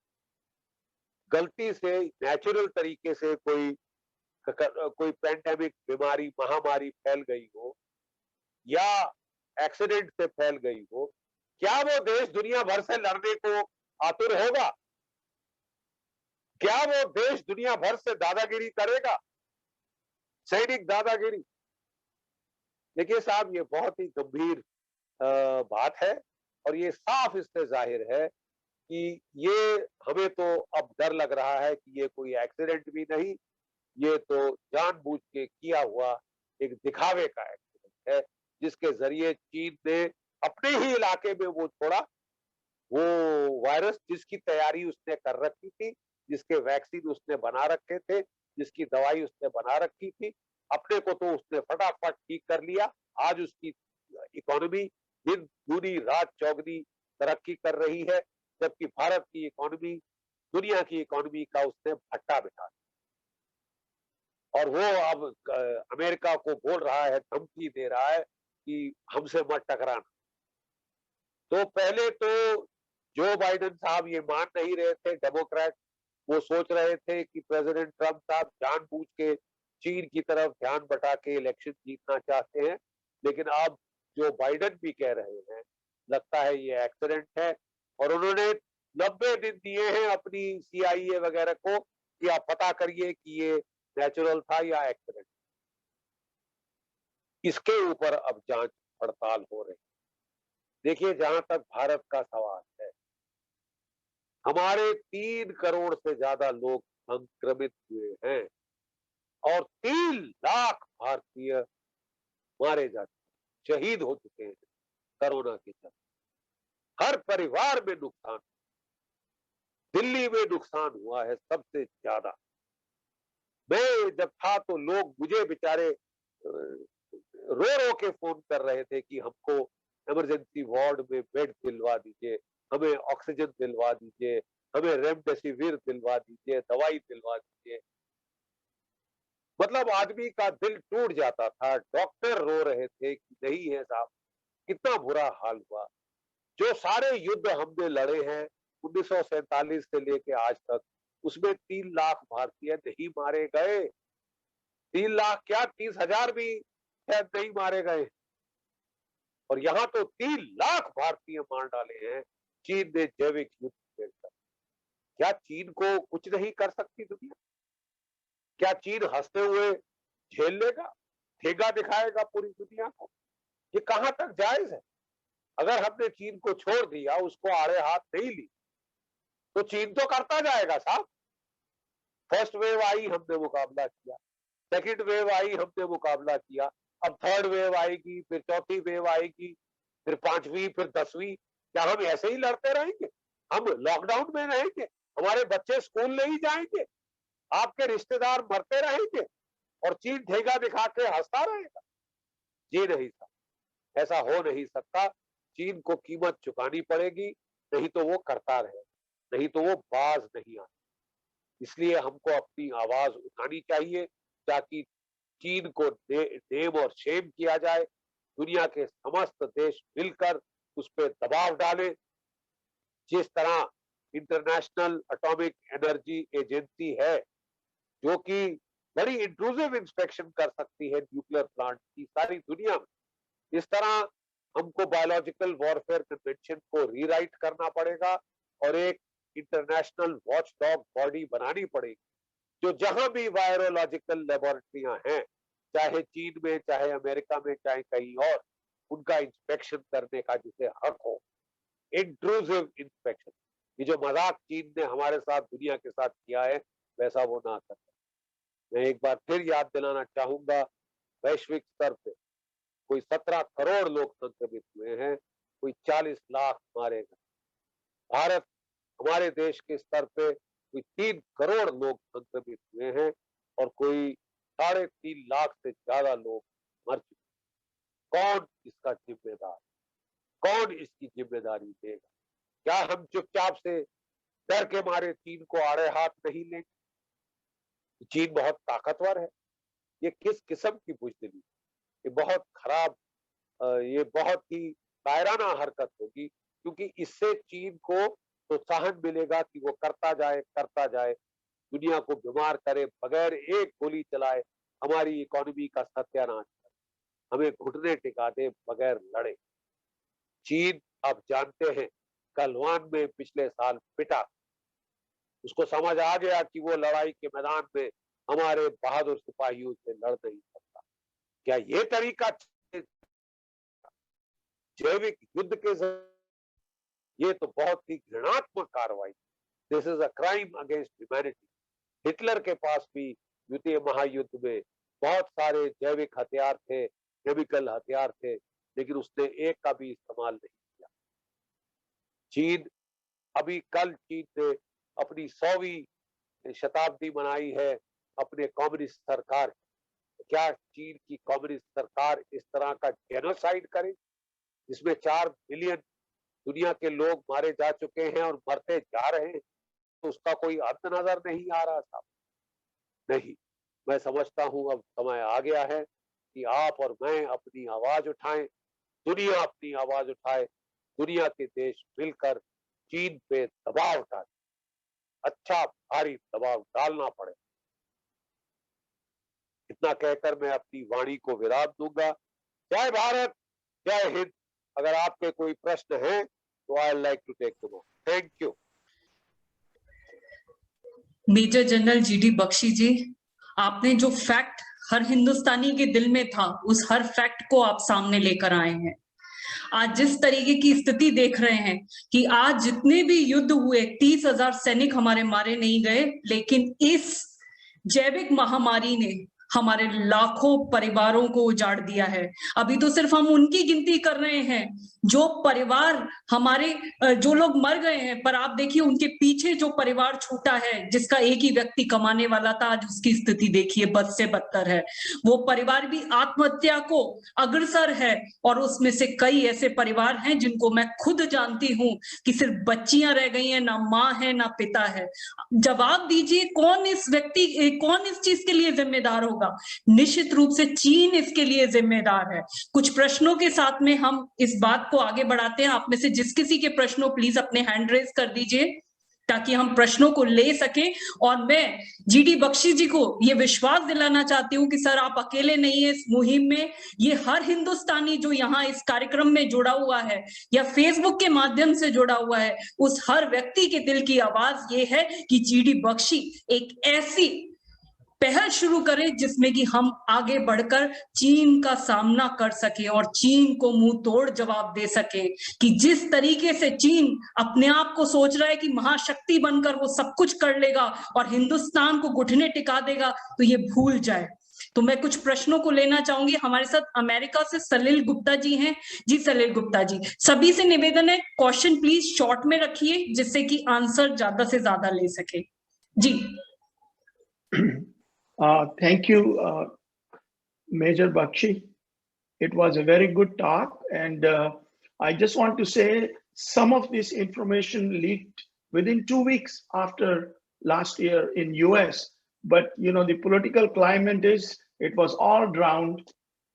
Speaker 3: गलती से नेचुरल तरीके से कोई पेंडेमिक बीमारी, महामारी फैल गई हो या एक्सीडेंट से फैल गई हो, क्या वो देश दुनिया भर से लड़ने को आतुर होगा? क्या वो देश दुनिया भर से दादागिरी करेगा, सैनिक दादागिरी? देखिए साहब, ये बहुत ही गंभीर बात है और ये साफ इससे जाहिर है कि ये हमें तो अब डर लग रहा है कि ये कोई एक्सीडेंट भी नहीं, ये तो जानबूझ के किया हुआ एक दिखावे का एक्सीडेंट है, जिसके जरिए चीन ने अपने ही इलाके में वो छोड़ा, वो वायरस जिसकी तैयारी उसने कर रखी थी, जिसके वैक्सीन उसने बना रखे थे, जिसकी दवाई उसने बना रखी थी, अपने को तो उसने फटाफट ठीक कर लिया। आज उसकी इकोनॉमी दिन दूनी रात चौगनी तरक्की कर रही है, जबकि भारत की इकोनॉमी दुनिया की इकोनॉमी का उसने भट्टा बिठा, और वो अब अमेरिका को बोल रहा है, धमकी दे रहा है कि हमसे मत टकराना। तो पहले तो जो बाइडेन साहब ये मान नहीं रहे थे, डेमोक्रेट, वो सोच रहे थे कि प्रेसिडेंट ट्रंप साहब जानबूझ के चीन की तरफ ध्यान बटा के इलेक्शन जीतना चाहते हैं, लेकिन अब जो बाइडेन भी कह रहे हैं, लगता है ये एक्सीडेंट है। और उन्होंने 90 दिन दिए हैं अपनी CIA वगैरह को कि आप पता करिए कि ये नेचुरल था या एक्सीडेंट। इसके ऊपर अब जांच पड़ताल हो रही। देखिए, जहां तक भारत का सवाल है, हमारे 3 करोड़ से ज्यादा लोग संक्रमित हुए हैं और 3 लाख भारतीय मारे जा चुके, शहीद हो चुके हैं कोरोना के चलते। हर परिवार में नुकसान, दिल्ली में नुकसान हुआ है सबसे ज्यादा। मैं जब था तो लोग मुझे बेचारे रो रो के फोन कर रहे थे कि हमको इमरजेंसी वार्ड में बेड दिलवा दीजिए, हमें ऑक्सीजन दिलवा दीजिए, हमें रेमडेसिविर दिलवा दीजिए, दवाई दिलवा दीजिए। मतलब आदमी का दिल टूट जाता था। डॉक्टर रो रहे थे कि नहीं है साहब, कितना बुरा हाल हुआ। जो सारे युद्ध हमने लड़े हैं 1947 से लेके आज तक, उसमें 3 लाख भारतीय नहीं मारे गए। 3 लाख क्या, 30,000 भी शायद नहीं मारे गए, और यहां तो 3 लाख भारतीय मार डाले हैं चीन ने जैविक युद्ध खेलकर। क्या चीन को कुछ नहीं कर सकती दुनिया? क्या चीन हंसते हुए झेल लेगा, ठेगा दिखाएगा पूरी दुनिया को? ये कहां तक जायज है? अगर हमने चीन को छोड़ दिया, उसको आड़े हाथ नहीं ली, तो चीन तो करता जाएगा साहब। फर्स्ट वेव आई, हमने मुकाबला किया, सेकंड वेव आई, हमने मुकाबला किया, अब थर्ड वेव आएगी, फिर चौथी वेव आएगी, फिर पांचवी, फिर 10वीं। क्या हम ऐसे ही लड़ते रहेंगे? हम लॉकडाउन में रहेंगे? हमारे बच्चे स्कूल नहीं जाएंगे? आपके रिश्तेदार मरते रहेंगे और चीन ठेगा दिखा के हंसता रहेगा? ये नहीं था, ऐसा हो नहीं सकता। चीन को कीमत चुकानी पड़ेगी, नहीं तो वो करता रहे, नहीं तो वो बाज नहीं आता। इसलिए हमको अपनी आवाज उठानी चाहिए ताकि चीन को नेम और शेम किया जाए। दुनिया के समस्त देश मिलकर उस पर दबाव डालें। जिस तरह इंटरनेशनल एटॉमिक एनर्जी एजेंसी है, जो कि बड़ी इंट्रूसिव इंस्पेक्शन कर सकती है न्यूक्लियर प्लांट की सारी दुनिया में, इस तरह हमको बायोलॉजिकल वॉरफेयर कन्वेंशन को रीराइट करना पड़ेगा और एक इंटरनेशनल वॉचडॉग बॉडी बनानी पड़ेगी, जो जहां भी वायरोलॉजिकल लेबोरेटरियां हैं, चाहे चीन में, चाहे अमेरिका में, चाहे कहीं और, उनका इंस्पेक्शन करने का जिसे हक हो। इंट्रूसिव इंस्पेक्शन, ये जो मजाक चीन ने हमारे साथ, दुनिया के साथ किया है, वैसा वो ना करे। मैं एक बार फिर याद दिलाना चाहूंगा, वैश्विक स्तर पे कोई 17 करोड़ लोग संक्रमित हुए हैं, कोई 40 लाख मारे गए। भारत, हमारे देश के स्तर पे कोई 3 करोड़ लोग संक्रमित हुए हैं और कोई 3.5 लाख से ज्यादा लोग मर चुके। कौन इसका जिम्मेदार? कौन इसकी जिम्मेदारी देगा? क्या हम चुपचाप से डर के मारे चीन को आड़े हाथ नहीं लेंगे? चीन बहुत ताकतवर है। ये किस किस्म की बुजदिली? ये बहुत खराब, ये बहुत ही कायराना हरकत होगी, क्योंकि इससे चीन को प्रोत्साहन मिलेगा कि वो करता जाए, दुनिया को बीमार करे, बगैर एक गोली चलाए हमारी इकोनॉमी का सत्यानाश करे, हमें घुटने टिका दे बगैर लड़े। चीन, आप जानते हैं, गलवान में पिछले साल पिटा, उसको समझ आ गया कि वो लड़ाई के मैदान में हमारे बहादुर सिपाहियों से लड़ नहीं सकता। क्या ये तरीका जैविक युद्ध के जरिए? ये तो बहुत ही घृणात्मक कार्रवाई। This is a crime against humanity. Hitler के पास भी द्वितीय महायुद्ध में बहुत सारे जैविक हथियार थे, केमिकल हथियार थे, लेकिन उसने एक का भी इस्तेमाल नहीं किया। चीन, अभी कल चीन ने अपनी 100वीं शताब्दी मनाई है अपने कम्युनिस्ट सरकार। क्या चीन की कम्युनिस्ट सरकार इस तरह का जेनोसाइड करे, जिसमें 4 बिलियन दुनिया के लोग मारे जा चुके हैं और मरते जा रहे हैं, तो उसका कोई अंत नजर नहीं आ रहा साहब? नहीं, मैं समझता हूं अब समय आ गया है कि आप और मैं अपनी आवाज उठाएं, दुनिया अपनी आवाज उठाए, दुनिया के देश मिलकर चीन पे दबाव डालें। अच्छा भारी दबाव डालना पड़े। इतना कहकर मैं अपनी वाणी को विराम दूंगा। जय भारत, जय हिंद। अगर आपके कोई प्रश्न हैं तो I like to take them. Thank you.
Speaker 1: Major general GD Bakshi ji, आपने जो फैक्ट हर हिंदुस्तानी के दिल में था, उस हर फैक्ट को आप सामने लेकर आए हैं। आज जिस तरीके की स्थिति देख रहे हैं कि आज जितने भी युद्ध हुए, 30,000 सैनिक हमारे मारे नहीं गए, लेकिन इस जैविक महामारी ने हमारे लाखों परिवारों को उजाड़ दिया है। अभी तो सिर्फ हम उनकी गिनती कर रहे हैं जो परिवार हमारे, जो लोग मर गए हैं, पर आप देखिए उनके पीछे जो परिवार छूटा है, जिसका एक ही व्यक्ति कमाने वाला था, आज उसकी स्थिति देखिए बद से बदतर है। वो परिवार भी आत्महत्या को अग्रसर है और उसमें से कई ऐसे परिवार हैं जिनको मैं खुद जानती हूं कि सिर्फ बच्चियां रह गई हैं, ना माँ है ना पिता है। जवाब दीजिए, कौन इस चीज के लिए जिम्मेदार होगा? निश्चित रूप से चीन इसके लिए जिम्मेदार है। कुछ प्रश्नों के साथ में हम इस बात को आगे बढ़ाते हैं। आप में से जिस किसी के प्रश्नों, प्लीज अपने हैंड रेज कर दीजिए ताकि हम प्रश्नों को ले सकें। और मैं जीडी बख्शी जी को ये विश्वास दिलाना चाहती हूँ कि सर आप अकेले नहीं है इस मुहिम में। ये हर हिंदुस्तानी जो यहाँ इस कार्यक्रम में जुड़ा हुआ है या फेसबुक के माध्यम से जुड़ा हुआ है, उस हर व्यक्ति के दिल की आवाज ये है कि जीडी बख्शी एक ऐसी पहल शुरू करें जिसमें कि हम आगे बढ़कर चीन का सामना कर सके और चीन को मुंह तोड़ जवाब दे सके कि जिस तरीके से चीन अपने आप को सोच रहा है कि महाशक्ति बनकर वो सब कुछ कर लेगा और हिंदुस्तान को घुटने टिका देगा, तो ये भूल जाए। तो मैं कुछ प्रश्नों को लेना चाहूंगी। हमारे साथ अमेरिका से सलील गुप्ता जी हैं। जी सलील गुप्ता जी, सभी से निवेदन है क्वेश्चन प्लीज शॉर्ट में रखिए जिससे कि आंसर ज्यादा से ज्यादा ले सके। जी।
Speaker 4: Thank you, Major Bakshi. It was a very good talk, and I just want to say some of this information leaked within 2 weeks after last year in US. But you know, the political climate is it was all drowned,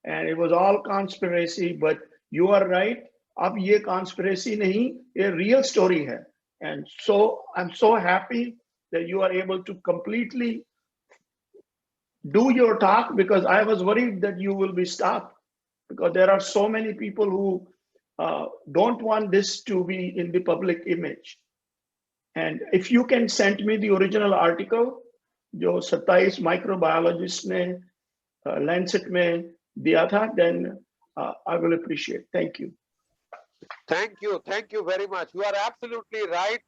Speaker 4: and it was all conspiracy. But you are right. अब ये conspiracy नहीं, ये real story है. And so I'm so happy that you are able to completely do your talk, because I was worried that you will be stopped, because there are so many people who don't want this to be in the public image. And if you can send me the original article, जो 27 microbiologists ने Lancet में दिया था, then I will appreciate. Thank you.
Speaker 3: Thank you very much. You are absolutely right.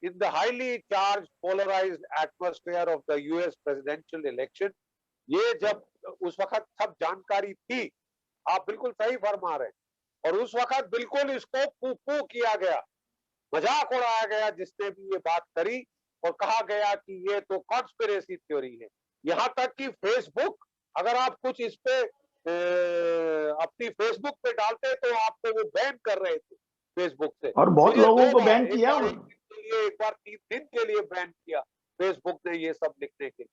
Speaker 3: In the highly charged, polarized atmosphere of the US presidential election, ये जब उस वक्त सब जानकारी थी, आप बिल्कुल सही फरमा रहे हैं, और उस वक्त बिल्कुल इसको पू किया गया, मजाक उड़ाया गया जिसने भी ये बात करी, और कहा गया कि ये तो कॉन्स्पिरेसी थ्योरी है। यहाँ तक कि फेसबुक, अगर आप कुछ इस पे अपनी फेसबुक पे डालते तो आपको वो बैन कर रहे थे फेसबुक से,
Speaker 4: और बहुत लोगों को बैन किया,
Speaker 3: एक बार 3 दिन के लिए बैन किया फेसबुक ने ये सब लिखने के।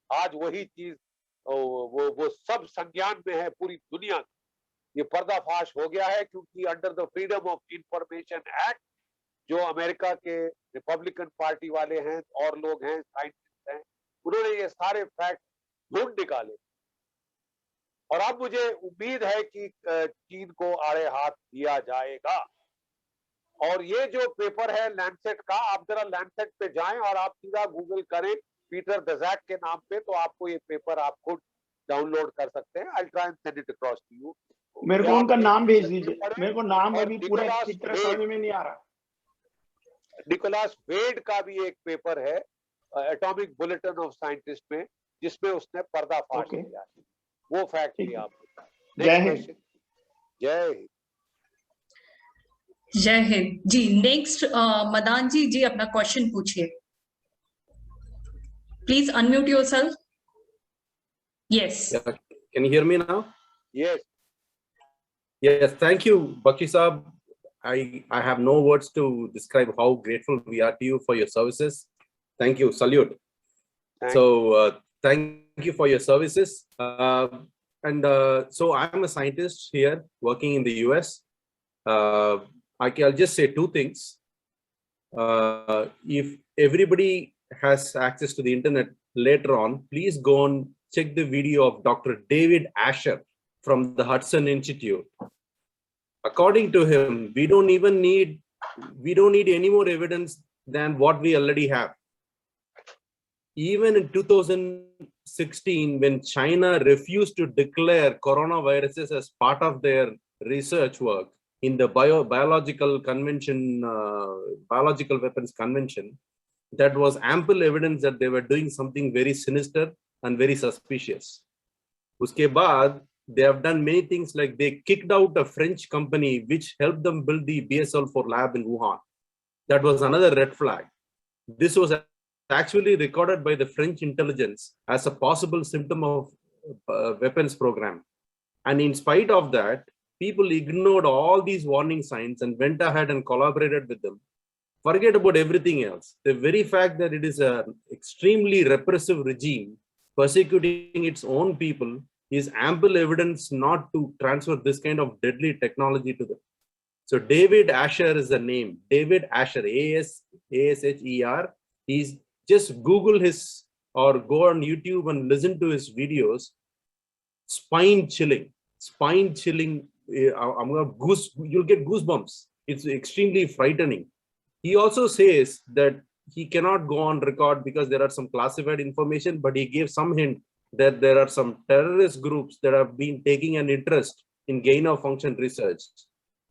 Speaker 3: आज वही चीज वो सब संज्ञान में है पूरी दुनिया में। ये पर्दाफाश हो गया है क्योंकि under the freedom of information act, जो अमेरिका के रिपब्लिकन पार्टी वाले हैं और लोग हैं, साइंटिस्ट हैं, उन्होंने ये सारे फैक्ट ढूंढ निकाले। और अब मुझे उम्मीद है कि चीन को आड़े हाथ दिया जाएगा। और ये जो पेपर है लैंसेट का, आप जरा लैंसेट पे जाएं और आप सीधा गूगल करें पीटर दज़ैक के नाम पे, तो आपको ये पेपर आप खुद डाउनलोड कर सकते हैं। I try and send it across to you.
Speaker 4: मेरे को उनका नाम भेज दीजिए, मेरे को नाम अभी पूरा चित्र समझ में नहीं आ रहा।
Speaker 3: निकोलस वेड का भी एक पेपर है एटॉमिक बुलेटिन ऑफ साइंटिस्ट में, जिसमें उसने पर्दाफाश किया है, वो फैक्ट लिया आपने।
Speaker 4: जय हिंद।
Speaker 3: जय हिंद।
Speaker 1: जय हिंद जी। नेक्स्ट मदान जी, जी अपना क्वेश्चन पूछिए। Please unmute yourself. Yes,
Speaker 5: can you hear me now?
Speaker 3: Yes.
Speaker 5: Yes, thank you, Bakshi Saab. I have no words to describe how grateful we are to you for your services. Thank you, salute. Thank you for your services. So I'm a scientist here working in the US. I'll just say 2 things. If everybody has access to the internet later on, please go and check the video of Dr. David Asher from the Hudson Institute. According to him, we don't need any more evidence than what we already have. Even in 2016, when China refused to declare coronaviruses as part of their research work in the biological weapons convention, that was ample evidence that they were doing something very sinister and very suspicious. Uske baad, they have done many things, like they kicked out a French company which helped them build the BSL-4 lab in Wuhan. That was another red flag. This was actually recorded by the French intelligence as a possible symptom of weapons program. And in spite of that, people ignored all these warning signs and went ahead and collaborated with them. Forget about everything else. The very fact that it is an extremely repressive regime persecuting its own people is ample evidence not to transfer this kind of deadly technology to them. So David Asher is the name. David Asher, A-S-H-E-R. He's just Google his or go on YouTube and listen to his videos. Spine chilling. You'll get goosebumps. It's extremely frightening. He also says that he cannot go on record because there are some classified information, but he gave some hint that there are some terrorist groups that have been taking an interest in gain of function research.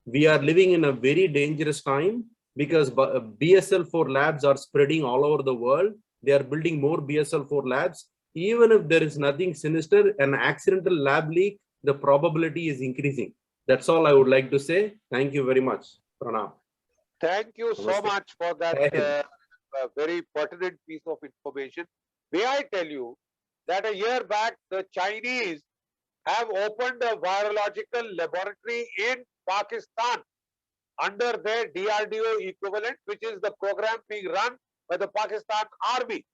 Speaker 5: We are living in a very dangerous time because BSL-4 labs are spreading all over the world. They are building more BSL-4 labs. even if there is nothing sinister, an accidental lab leak, the probability is increasing. That's all I would like to say. Thank you very much. Pranam.
Speaker 3: Thank you so
Speaker 5: Namaste.
Speaker 3: much for that very pertinent piece of information. May I tell you that a year back, the Chinese have opened a virological laboratory in Pakistan under their DRDO equivalent, which is the program being run by the Pakistan Army.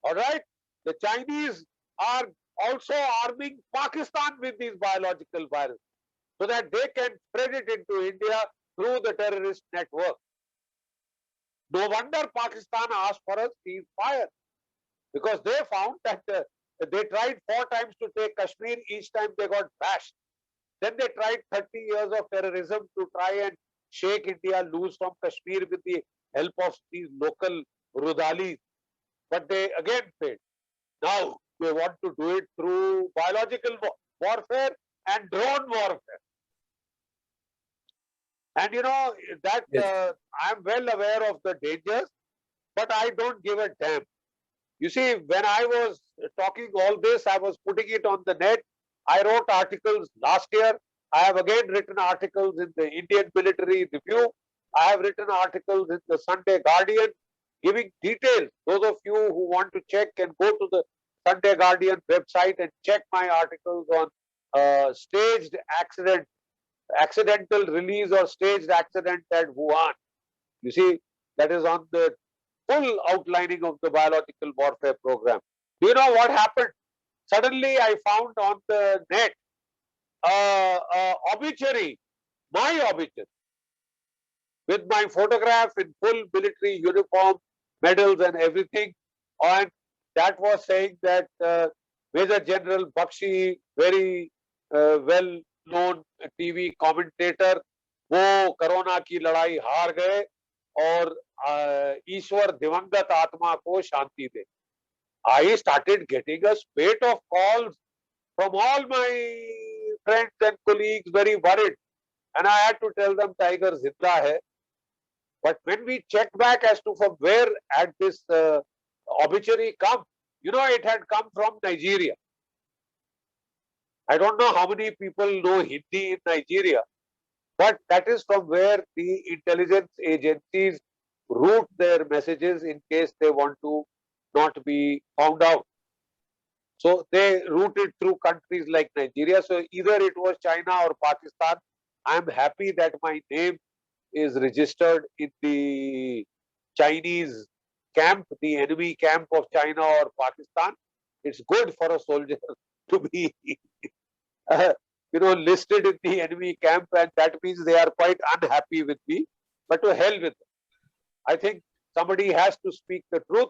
Speaker 3: All right? The Chinese are also arming Pakistan with these biological viruses so that they can spread it into India through the terrorist network. No wonder Pakistan asked for a ceasefire, because they found that they tried 4 times to take Kashmir, each time they got bashed. Then they tried 30 years of terrorism to try and shake India loose from Kashmir with the help of these local Rudalis. But they again failed. Now they want to do it through biological warfare and drone warfare. And you know that
Speaker 5: Yes.
Speaker 3: I'm well aware of the dangers, but I don't give a damn. You see, when I was talking all this, I was putting it on the net. I wrote articles last year. I have again written articles in the Indian Military Review. I have written articles in the Sunday Guardian giving details. Those of you who want to check can go to the Sunday Guardian website and check my articles on staged accident, accidental release or staged accident at Wuhan. You see, that is on the full outlining of the biological warfare program. Do you know what happened? Suddenly I found on the net obituary, my obituary, with my photograph in full military uniform, medals and everything. And that was saying that Major General Bakshi, very well-known TV commentator, वो corona की लड़ाई हार गए और ईश्वर दिवंगत आत्मा को शांति दे. I started getting a spate of calls from all my friends and colleagues, very worried, and I had to tell them Tiger zinda hai. But when we checked back as to from where had this obituary come, you know, it had come from Nigeria. I don't know how many people know Hindi in Nigeria, but that is from where the intelligence agencies route their messages in case they want to not be found out. So they route it through countries like Nigeria. So either it was China or Pakistan. I am happy that my name is registered in the Chinese camp, the enemy camp of China or Pakistan. It's good for a soldier to be listed in the enemy camp, and that means they are quite unhappy with me. But to hell with them. I think somebody has to speak the truth.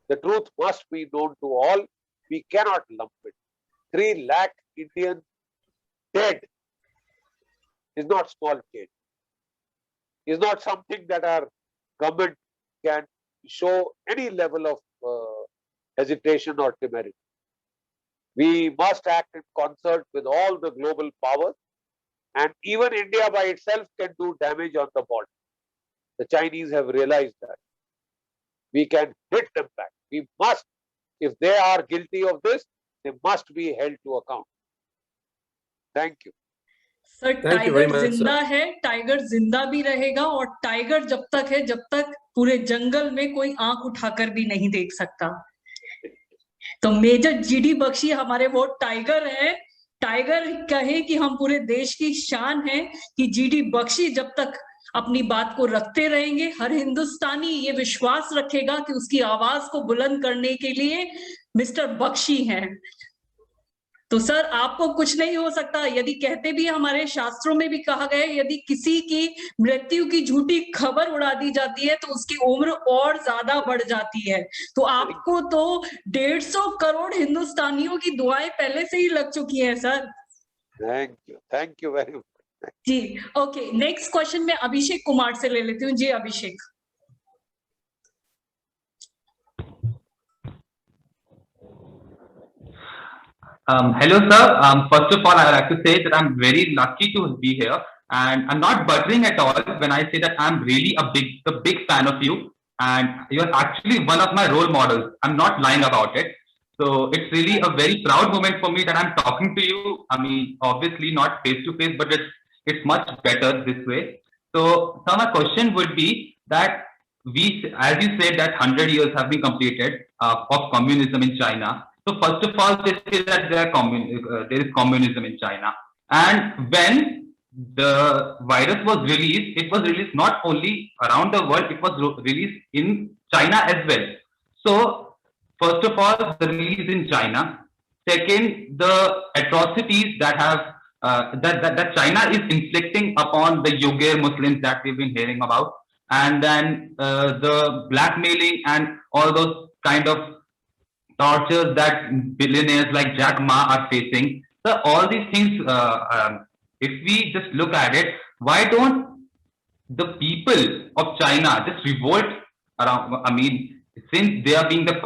Speaker 3: The truth must be known to all. We cannot lump it. 3 lakh Indians dead is not small change. Is not something that our government can show any level of hesitation or temerity. We must act in concert with all the global powers, and even India by itself can do damage on the border. The Chinese have realized that. We can hit them back. We must, if they are guilty of this, they must be held to account. Thank you.
Speaker 1: Sir
Speaker 5: Thank you very
Speaker 1: tiger
Speaker 5: much,
Speaker 1: जिंदा है, tiger जिंदा भी रहेगा, और tiger जब तक है, जब तक पूरे जंगल में कोई आंख उठाकर भी नहीं देख सकता. तो मेजर जीडी बख्शी हमारे वो टाइगर है. टाइगर कहे कि हम पूरे देश की शान है कि जीडी बख्शी जब तक अपनी बात को रखते रहेंगे, हर हिंदुस्तानी ये विश्वास रखेगा कि उसकी आवाज को बुलंद करने के लिए मिस्टर बख्शी हैं. तो सर आपको कुछ नहीं हो सकता. यदि कहते भी, हमारे शास्त्रों में भी कहा गया है, यदि किसी की मृत्यु की झूठी खबर उड़ा दी जाती है तो उसकी उम्र और ज्यादा बढ़ जाती है. तो आपको तो 150 करोड़ हिंदुस्तानियों की दुआएं पहले से ही लग चुकी हैं sir.
Speaker 3: Thank you very much.
Speaker 1: जी ओके, नेक्स्ट क्वेश्चन मैं अभिषेक कुमार से ले लेती हूँ. जी अभिषेक.
Speaker 6: Hello, sir. First of all, I would like to say that I'm very lucky to be here, and I'm not buttering at all when I say that I'm really a big fan of you, and you're actually one of my role models. I'm not lying about it. So it's really a very proud moment for me that I'm talking to you. I mean, obviously not face to face, but it's much better this way. So my question would be that as you said, that 100 years have been completed of communism in China. So first of all, they say that there is communism in China, and when the virus was released, it was released not only around the world, it was released in China as well. So first of all, the release in China. Second, the atrocities that that China is inflicting upon the Uyghur Muslims that we've been hearing about, and then the blackmailing and all those kind of tortures that billionaires like Jack Ma are facing. So all these things, if we just look at it, why don't the people of China just revolt around? I mean, since they are being a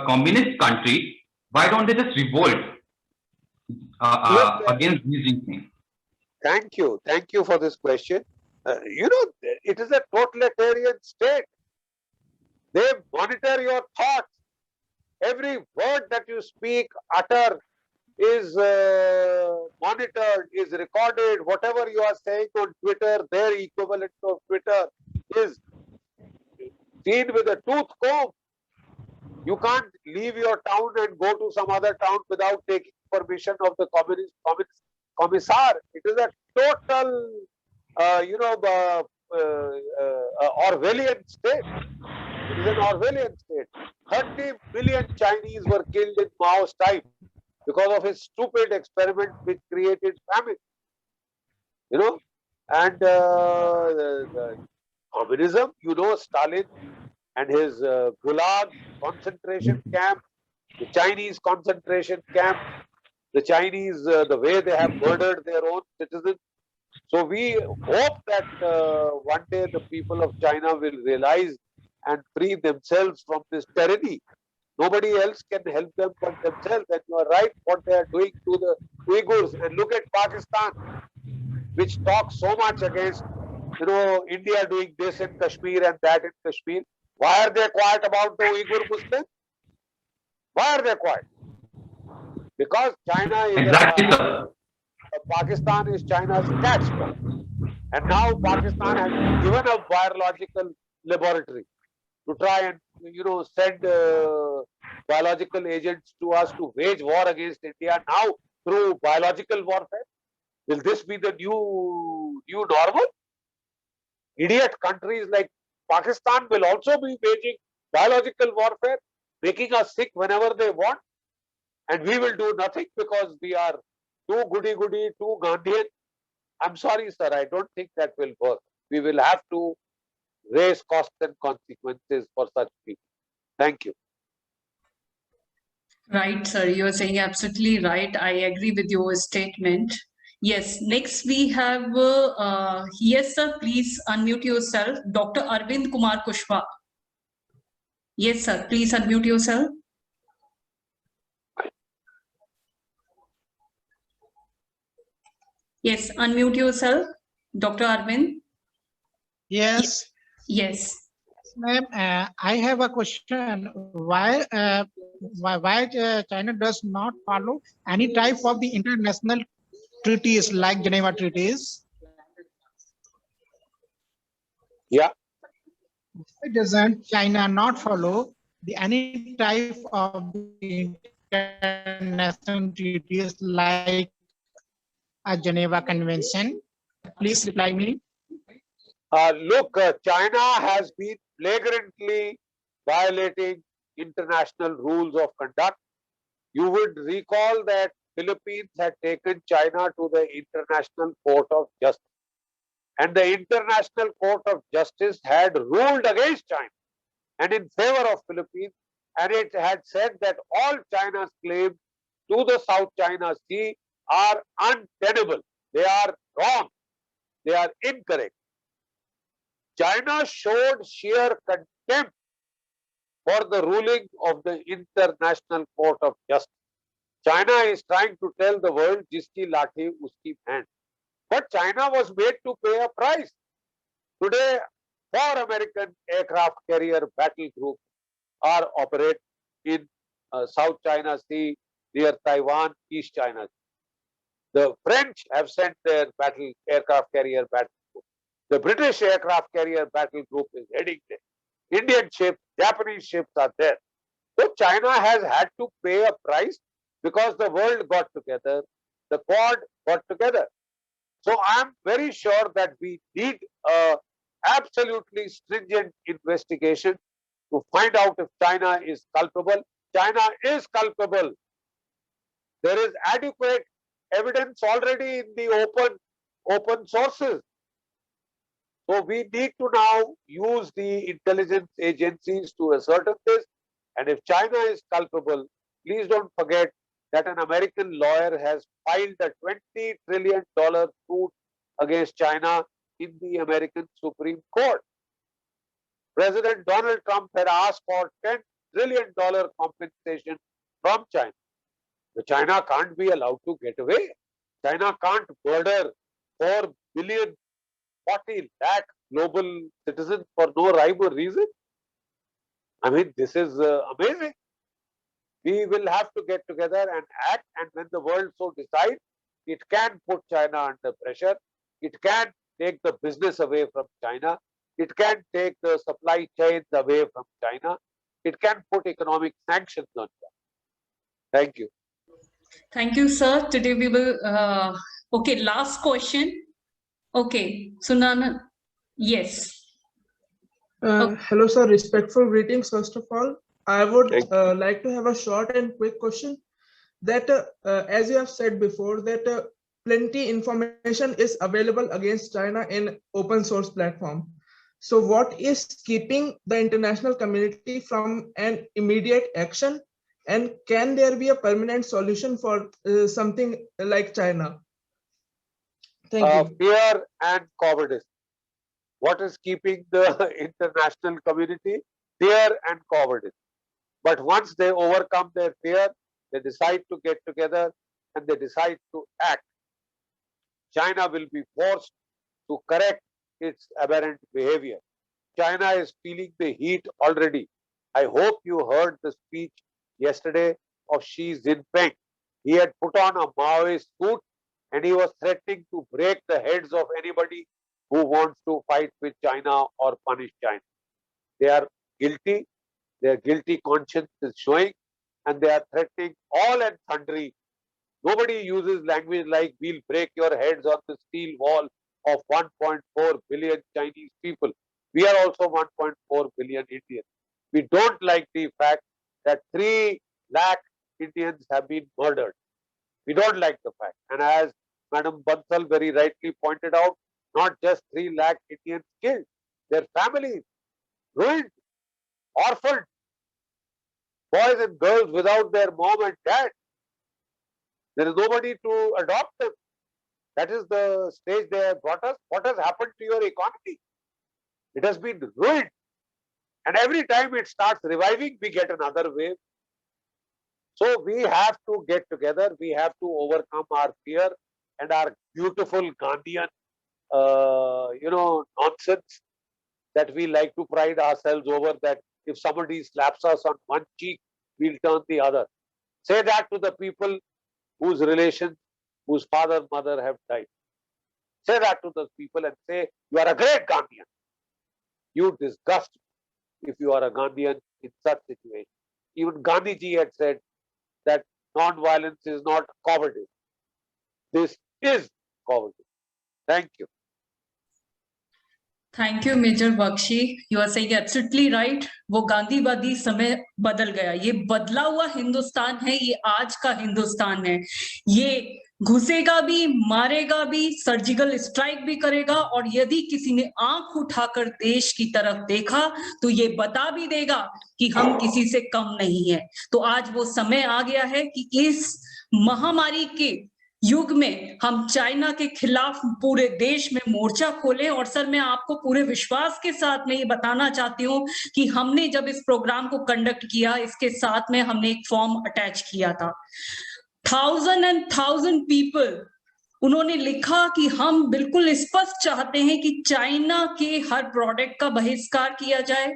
Speaker 6: communist country, why don't they just revolt
Speaker 3: Look,
Speaker 6: against these things?
Speaker 3: thank you for this question. It is a totalitarian state. They monitor your thoughts. Every word that you speak, utter, is monitored, is recorded. Whatever you are saying on Twitter, their equivalent of Twitter is seen with a tooth comb. You can't leave your town and go to some other town without taking permission of the commissar. It is a total, Orwellian state. It is an Orwellian state. 30 million Chinese were killed in Mao's time because of his stupid experiment which created famine. And the communism, Stalin and his Gulag concentration camp, the Chinese concentration camp, the Chinese, the way they have murdered their own citizens. So we hope that one day the people of China will realize and free themselves from this tyranny. Nobody else can help them but themselves. And you are right, what they are doing to the Uyghurs. And look at Pakistan, which talks so much against, India doing this in Kashmir and that in Kashmir. Why are they quiet about the Uyghur Muslims? Why are they quiet? Because China is Pakistan is China's cat's paw. And now Pakistan has been given a biological laboratory to try and, send biological agents to us to wage war against India now through biological warfare. Will this be the new normal? Idiot countries like Pakistan will also be waging biological warfare, making us sick whenever they want. And we will do nothing because we are too goody-goody, too Gandhian. I'm sorry, sir, I don't think that will work. We will have to raise costs and consequences for such people. Thank you.
Speaker 1: Right, sir. You're saying absolutely right. I agree with your statement. Yes, next we have, yes, sir, please unmute yourself. Dr. Arvind Kumar Kushwa. Yes, sir, please unmute yourself. Yes, unmute yourself, Dr. Arvind.
Speaker 7: Yes.
Speaker 1: Yes.
Speaker 7: Ma'am, I have a question. Why China does not follow any type of the international treaties like Geneva treaties?
Speaker 3: Yeah.
Speaker 7: Why doesn't China not follow any type of the international treaties like a Geneva Convention? Please reply me.
Speaker 3: Look, China has been flagrantly violating international rules of conduct. You would recall that Philippines had taken China to the International Court of Justice. And the International Court of Justice had ruled against China and in favor of Philippines. And it had said that all China's claims to the South China Sea are untenable. They are wrong. They are incorrect. China showed sheer contempt for the ruling of the International Court of Justice. China is trying to tell the world, jiski lathi uski bhand. But China was made to pay a price. Today, 4 American aircraft carrier battle groups are operate in South China Sea, near Taiwan, East China Sea. The French have sent their aircraft carrier battle group. The British aircraft carrier battle group is heading there. Indian ships, Japanese ships are there. So China has had to pay a price because the world got together, the Quad got together. So I am very sure that we need a absolutely stringent investigation to find out if China is culpable. China is culpable. There is adequate evidence already in the open sources. So we need to now use the intelligence agencies to ascertain this. And if China is culpable, please don't forget that an American lawyer has filed a $20 trillion suit against China in the American Supreme Court. President Donald Trump had asked for $10 trillion compensation from China. But China can't be allowed to get away. China can't murder 4 billion, 40 lakh global citizens for no rhyme or reason. I mean, this is amazing. We will have to get together and act, and when the world so decides, it can put China under pressure. It can take the business away from China. It can take the supply chains away from China. It can put economic sanctions on China. Thank you.
Speaker 1: Thank you, sir. Today we will, okay, last question. Okay, Sunana, yes.
Speaker 8: Hello, sir. Respectful greetings, first of all. I would like to have a short and quick question that, as you have said before, that plenty information is available against China in open source platform. So what is keeping the international community from an immediate action? And can there be a permanent solution for something like China? Thank you.
Speaker 3: Fear and cowardice. What is keeping the international community? Fear and cowardice. But once they overcome their fear, they decide to get together and they decide to act. China will be forced to correct its aberrant behavior. China is feeling the heat already. I hope you heard the speech yesterday of Xi Jinping. He had put on a Maoist suit and he was threatening to break the heads of anybody who wants to fight with China or punish China. They are guilty. Their guilty conscience is showing, and they are threatening all and sundry. Nobody uses language like we'll break your heads on the steel wall of 1.4 billion Chinese people. We are also 1.4 billion Indians. We don't like the fact that 3 lakh Indians have been murdered. We don't like the fact. And as Madam Bansal very rightly pointed out, not just 3 lakh Indians killed, their families ruined, orphaned, boys and girls without their mom and dad. There is nobody to adopt them. That is the stage they have brought us. What has happened to your economy? It has been ruined. And every time it starts reviving, we get another wave. So we have to get together. We have to overcome our fear and our beautiful Gandhian, nonsense that we like to pride ourselves over, that if somebody slaps us on one cheek, we'll turn the other. Say that to the people whose relations, whose father, mother have died. Say that to those people and say, you are a great Gandhian. You disgust me if you are a Gandhian in such situation. Even Gandhiji had said that non-violence is not cowardice. This is cowardice. Thank you.
Speaker 1: Thank you, Major Bakshi. You are saying absolutely right. वो गांधीवादी समय बदल गया. ये बदला हुआ हिंदुस्तान है. ये आज का हिंदुस्तान है. ये घुसेगा भी, मारेगा भी, सर्जिकल स्ट्राइक भी करेगा, और यदि किसी ने आंख उठाकर देश की तरफ देखा तो ये बता भी देगा कि हम किसी से कम नहीं है. तो आज वो समय आ गया है कि इस महामारी के युग में हम चाइना के खिलाफ पूरे देश में मोर्चा खोलें. और सर, मैं आपको पूरे विश्वास के साथ में ये बताना चाहती हूँ कि हमने जब इस प्रोग्राम को कंडक्ट किया, इसके साथ में हमने एक फॉर्म अटैच किया था. 1000 and 1000 people उन्होंने लिखा कि हम बिल्कुल स्पष्ट चाहते हैं कि चाइना के हर प्रोडक्ट का बहिष्कार किया जाए,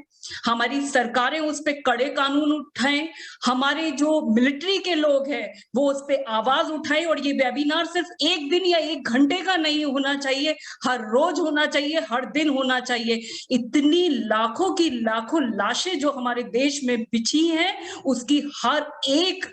Speaker 1: हमारी सरकारें उस पे कड़े कानून उठाएं, हमारे जो मिलिट्री के लोग हैं वो उस पे आवाज उठाएं, और ये वेबिनार सिर्फ एक दिन या 1 घंटे का नहीं होना चाहिए, हर रोज होना चाहिए, हर दिन होना चाहिए। इतनी लाखों की लाखों लाशें जो हमारे देश में बिछी हैं, उसकी हर एक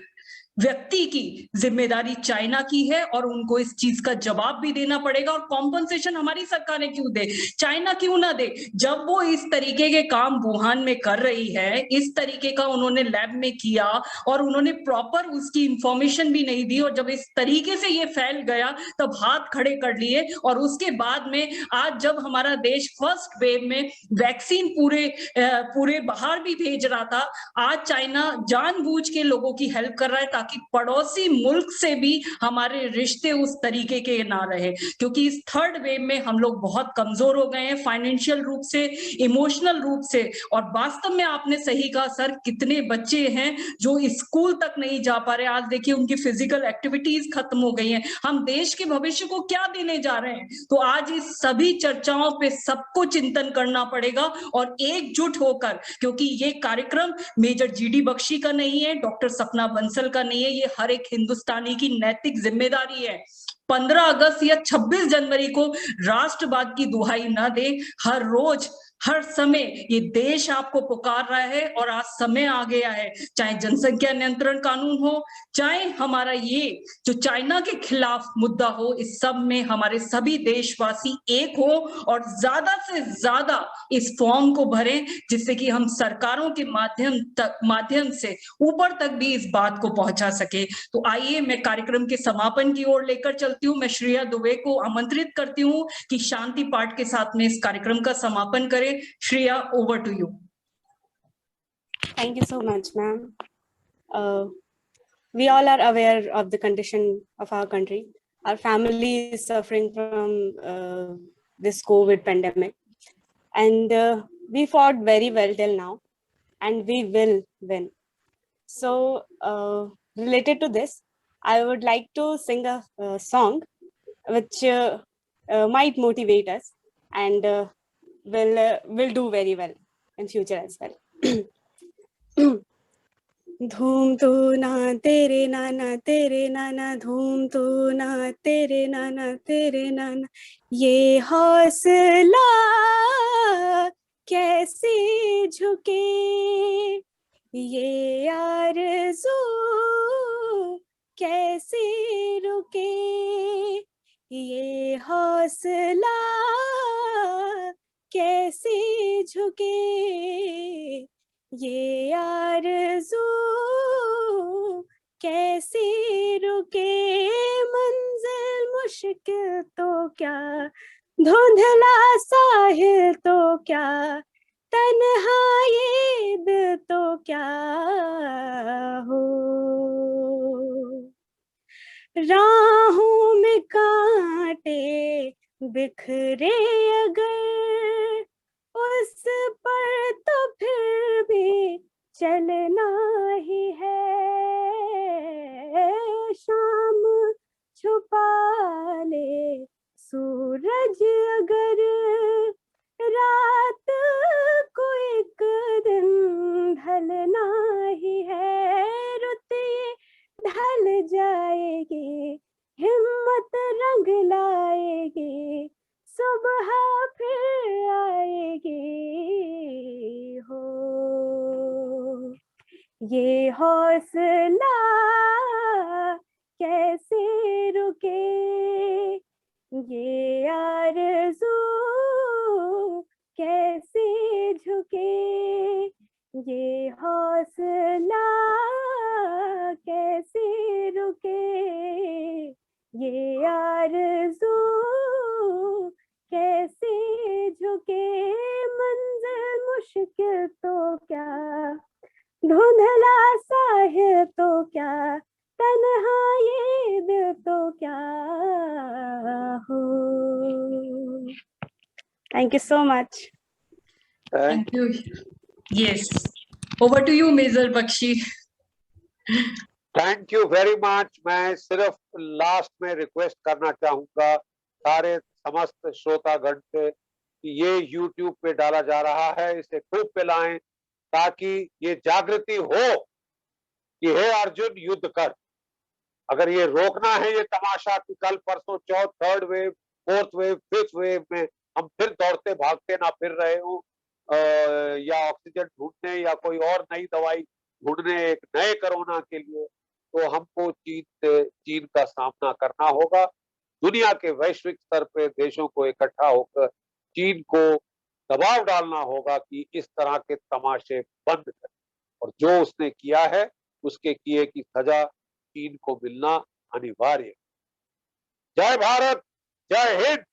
Speaker 1: व्यक्ति की जिम्मेदारी चाइना की है, और उनको इस चीज का जवाब भी देना पड़ेगा। और कॉम्पनसेशन हमारी सरकारें क्यों दे, चाइना क्यों ना दे? जब वो इस तरीके के काम वुहान में कर रही है, इस तरीके का उन्होंने लैब में किया और उन्होंने प्रॉपर उसकी इंफॉर्मेशन भी नहीं दी, और जब इस तरीके से ये फैल गया तब हाथ खड़े कर लिए। और उसके बाद में आज जब हमारा देश फर्स्ट वेव में वैक्सीन पूरे बाहर भी भेज रहा था, आज चाइना जानबूझ के लोगों की हेल्प कर रहा है ताकि पड़ोसी मुल्क से भी हमारे रिश्ते उस तरीके के ना रहे, क्योंकि इस थर्ड वेव में हम लोग बहुत कमजोर हो गए हैं, फाइनेंशियल रूप से, इमोशनल रूप से। और वास्तव में आपने सही कहा सर, कितने बच्चे हैं जो स्कूल तक नहीं जा पा रहे, आज देखिए उनकी फिजिकल एक्टिविटीज खत्म हो गई हैं। हम देश के भविष्य को क्या देने जा रहे हैं? तो आज इस सभी चर्चाओं पे सबको चिंतन करना पड़ेगा और एकजुट होकर, क्योंकि ये कार्यक्रम मेजर जीडी बख्शी का नहीं है, डॉक्टर सपना बंसल का नहीं है, ये हर एक हिंदुस्तानी की नैतिक जिम्मेदारी है। 15 अगस्त या 26 जनवरी को राष्ट्रवाद की दुहाई ना दे, हर रोज हर समय ये देश आपको पुकार रहा है, और आज समय आ गया है, चाहे जनसंख्या नियंत्रण कानून हो, चाहे हमारा ये जो चाइना के खिलाफ मुद्दा हो, इस सब में हमारे सभी देशवासी एक हो और ज्यादा से ज्यादा इस फॉर्म को भरें, जिससे कि हम सरकारों के माध्यम से ऊपर तक भी इस बात को पहुंचा सके। तो आइए मैं कार्यक्रम के समापन की ओर लेकर चलती हूँ। मैं श्रेया दुबे को आमंत्रित करती हूँ कि शांति पाठ के साथ में इस कार्यक्रम का समापन करें। Shreya, over to you.
Speaker 9: Thank you so much, ma'am. We all are aware of the condition of our country. Our family is suffering from this COVID pandemic, and we fought very well till now, and we will win. So, related to this, I would like to sing a song which might motivate us, and will do very well in future as well. धूम तो ना तेरे नाना, धूम तो ना तेरे नाना, ये हौसला कैसे झुके, ये आरज़ू कैसे रुके, ये हौसला कैसे झुके, ये आरज़ू कैसे रुके। मंजिल मुश्किल तो क्या, धुंधला साहिल तो क्या, तन्हाई दिल तो क्या हो। राहों में कांटे बिखरे अगर, उस पर तो फिर भी चलना ही है। शाम छुपा ले सूरज अगर, रात को एक दिन ढलना ही है। रुत ये ढल जाएगी, हिम्मत रंग लाएगी, सुबह फिर आएगी हो। ये हौसला कैसे रुके, ये आरज़ू कैसे झुके, ये हौसला कैसे रुके, ये आरज़ू कैसे झुके। मंजिल मुश्किल तो क्या, धुंधला साहिल तो क्या, तन्हाई दिल तो क्या हो। Thank you so much.
Speaker 1: Thank you. Yes. Over to you, Major Bakshi.
Speaker 3: Thank you very much. मैं सिर्फ लास्ट में रिक्वेस्ट करना चाहूंगा सारे समस्त श्रोतागण से कि ये YouTube पे डाला जा रहा है, इसे खूब फैलाएं ताकि ये जागृति हो कि हे अर्जुन युद्ध कर। अगर ये रोकना है ये तमाशा कि कल परसों चौथ, third wave, fourth wave, fifth wave में हम फिर दौड़ते भागते ना फिर रहे हो या ऑक्सीजन ढूंढने या कोई और नई दवाई ढूंढने एक नए कोरोना के लिए, तो हमको चीन का सामना करना होगा। दुनिया के वैश्विक स्तर पे देशों को इकट्ठा होकर चीन को दबाव डालना होगा कि इस तरह के तमाशे बंद करें, और जो उसने किया है उसके किए की सजा चीन को मिलना अनिवार्य। जय भारत, जय हिंद।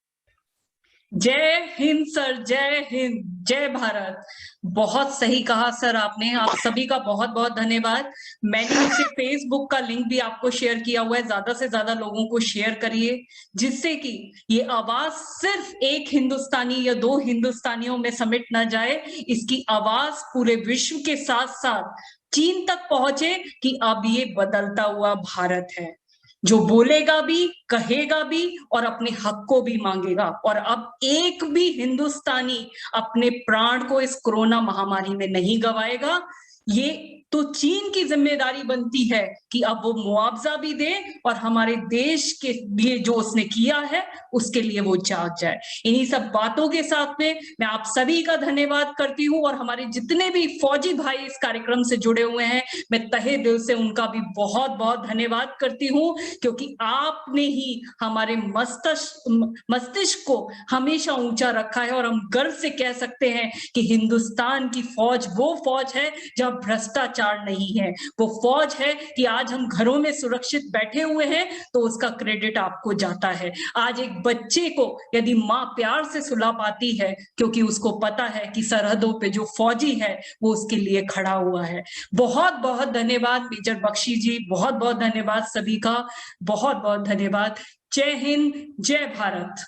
Speaker 1: जय हिंद सर, जय हिंद, जय भारत। बहुत सही कहा सर आपने, आप सभी का बहुत बहुत धन्यवाद। मैंने इसे फेसबुक का लिंक भी आपको शेयर किया हुआ है, ज्यादा से ज्यादा लोगों को शेयर करिए जिससे कि ये आवाज सिर्फ एक हिंदुस्तानी या दो हिंदुस्तानियों में समेट ना जाए, इसकी आवाज पूरे विश्व के साथ साथ चीन तक पहुंचे कि अब ये बदलता हुआ भारत है जो बोलेगा भी, कहेगा भी और अपने हक को भी मांगेगा। और अब एक भी हिंदुस्तानी अपने प्राण को इस कोरोना महामारी में नहीं गवाएगा। ये तो चीन की जिम्मेदारी बनती है कि अब वो मुआवजा भी दे और हमारे देश के लिए जो उसने किया है उसके लिए वो जाग जाए। इन्हीं सब बातों के साथ में मैं आप सभी का धन्यवाद करती हूँ, और हमारे जितने भी फौजी भाई इस कार्यक्रम से जुड़े हुए हैं मैं तहे दिल से उनका भी बहुत बहुत धन्यवाद करती हूँ, क्योंकि आपने ही हमारे मस्तिष्क को हमेशा ऊंचा रखा है। और हम गर्व से कह सकते हैं कि हिंदुस्तान की फौज वो फौज है जहां भ्रष्टाचार नहीं है, वो फौज है कि आज हम घरों में सुरक्षित बैठे हुए हैं तो उसका क्रेडिट आपको जाता है। आज एक बच्चे को यदि माँ प्यार से सुला पाती है क्योंकि उसको पता है कि सरहदों पे जो फौजी है वो उसके लिए खड़ा हुआ है। बहुत बहुत धन्यवाद मेजर बख्शी जी, बहुत बहुत धन्यवाद सभी का, बहुत बहुत धन्यवाद। जय हिंद, जय भारत।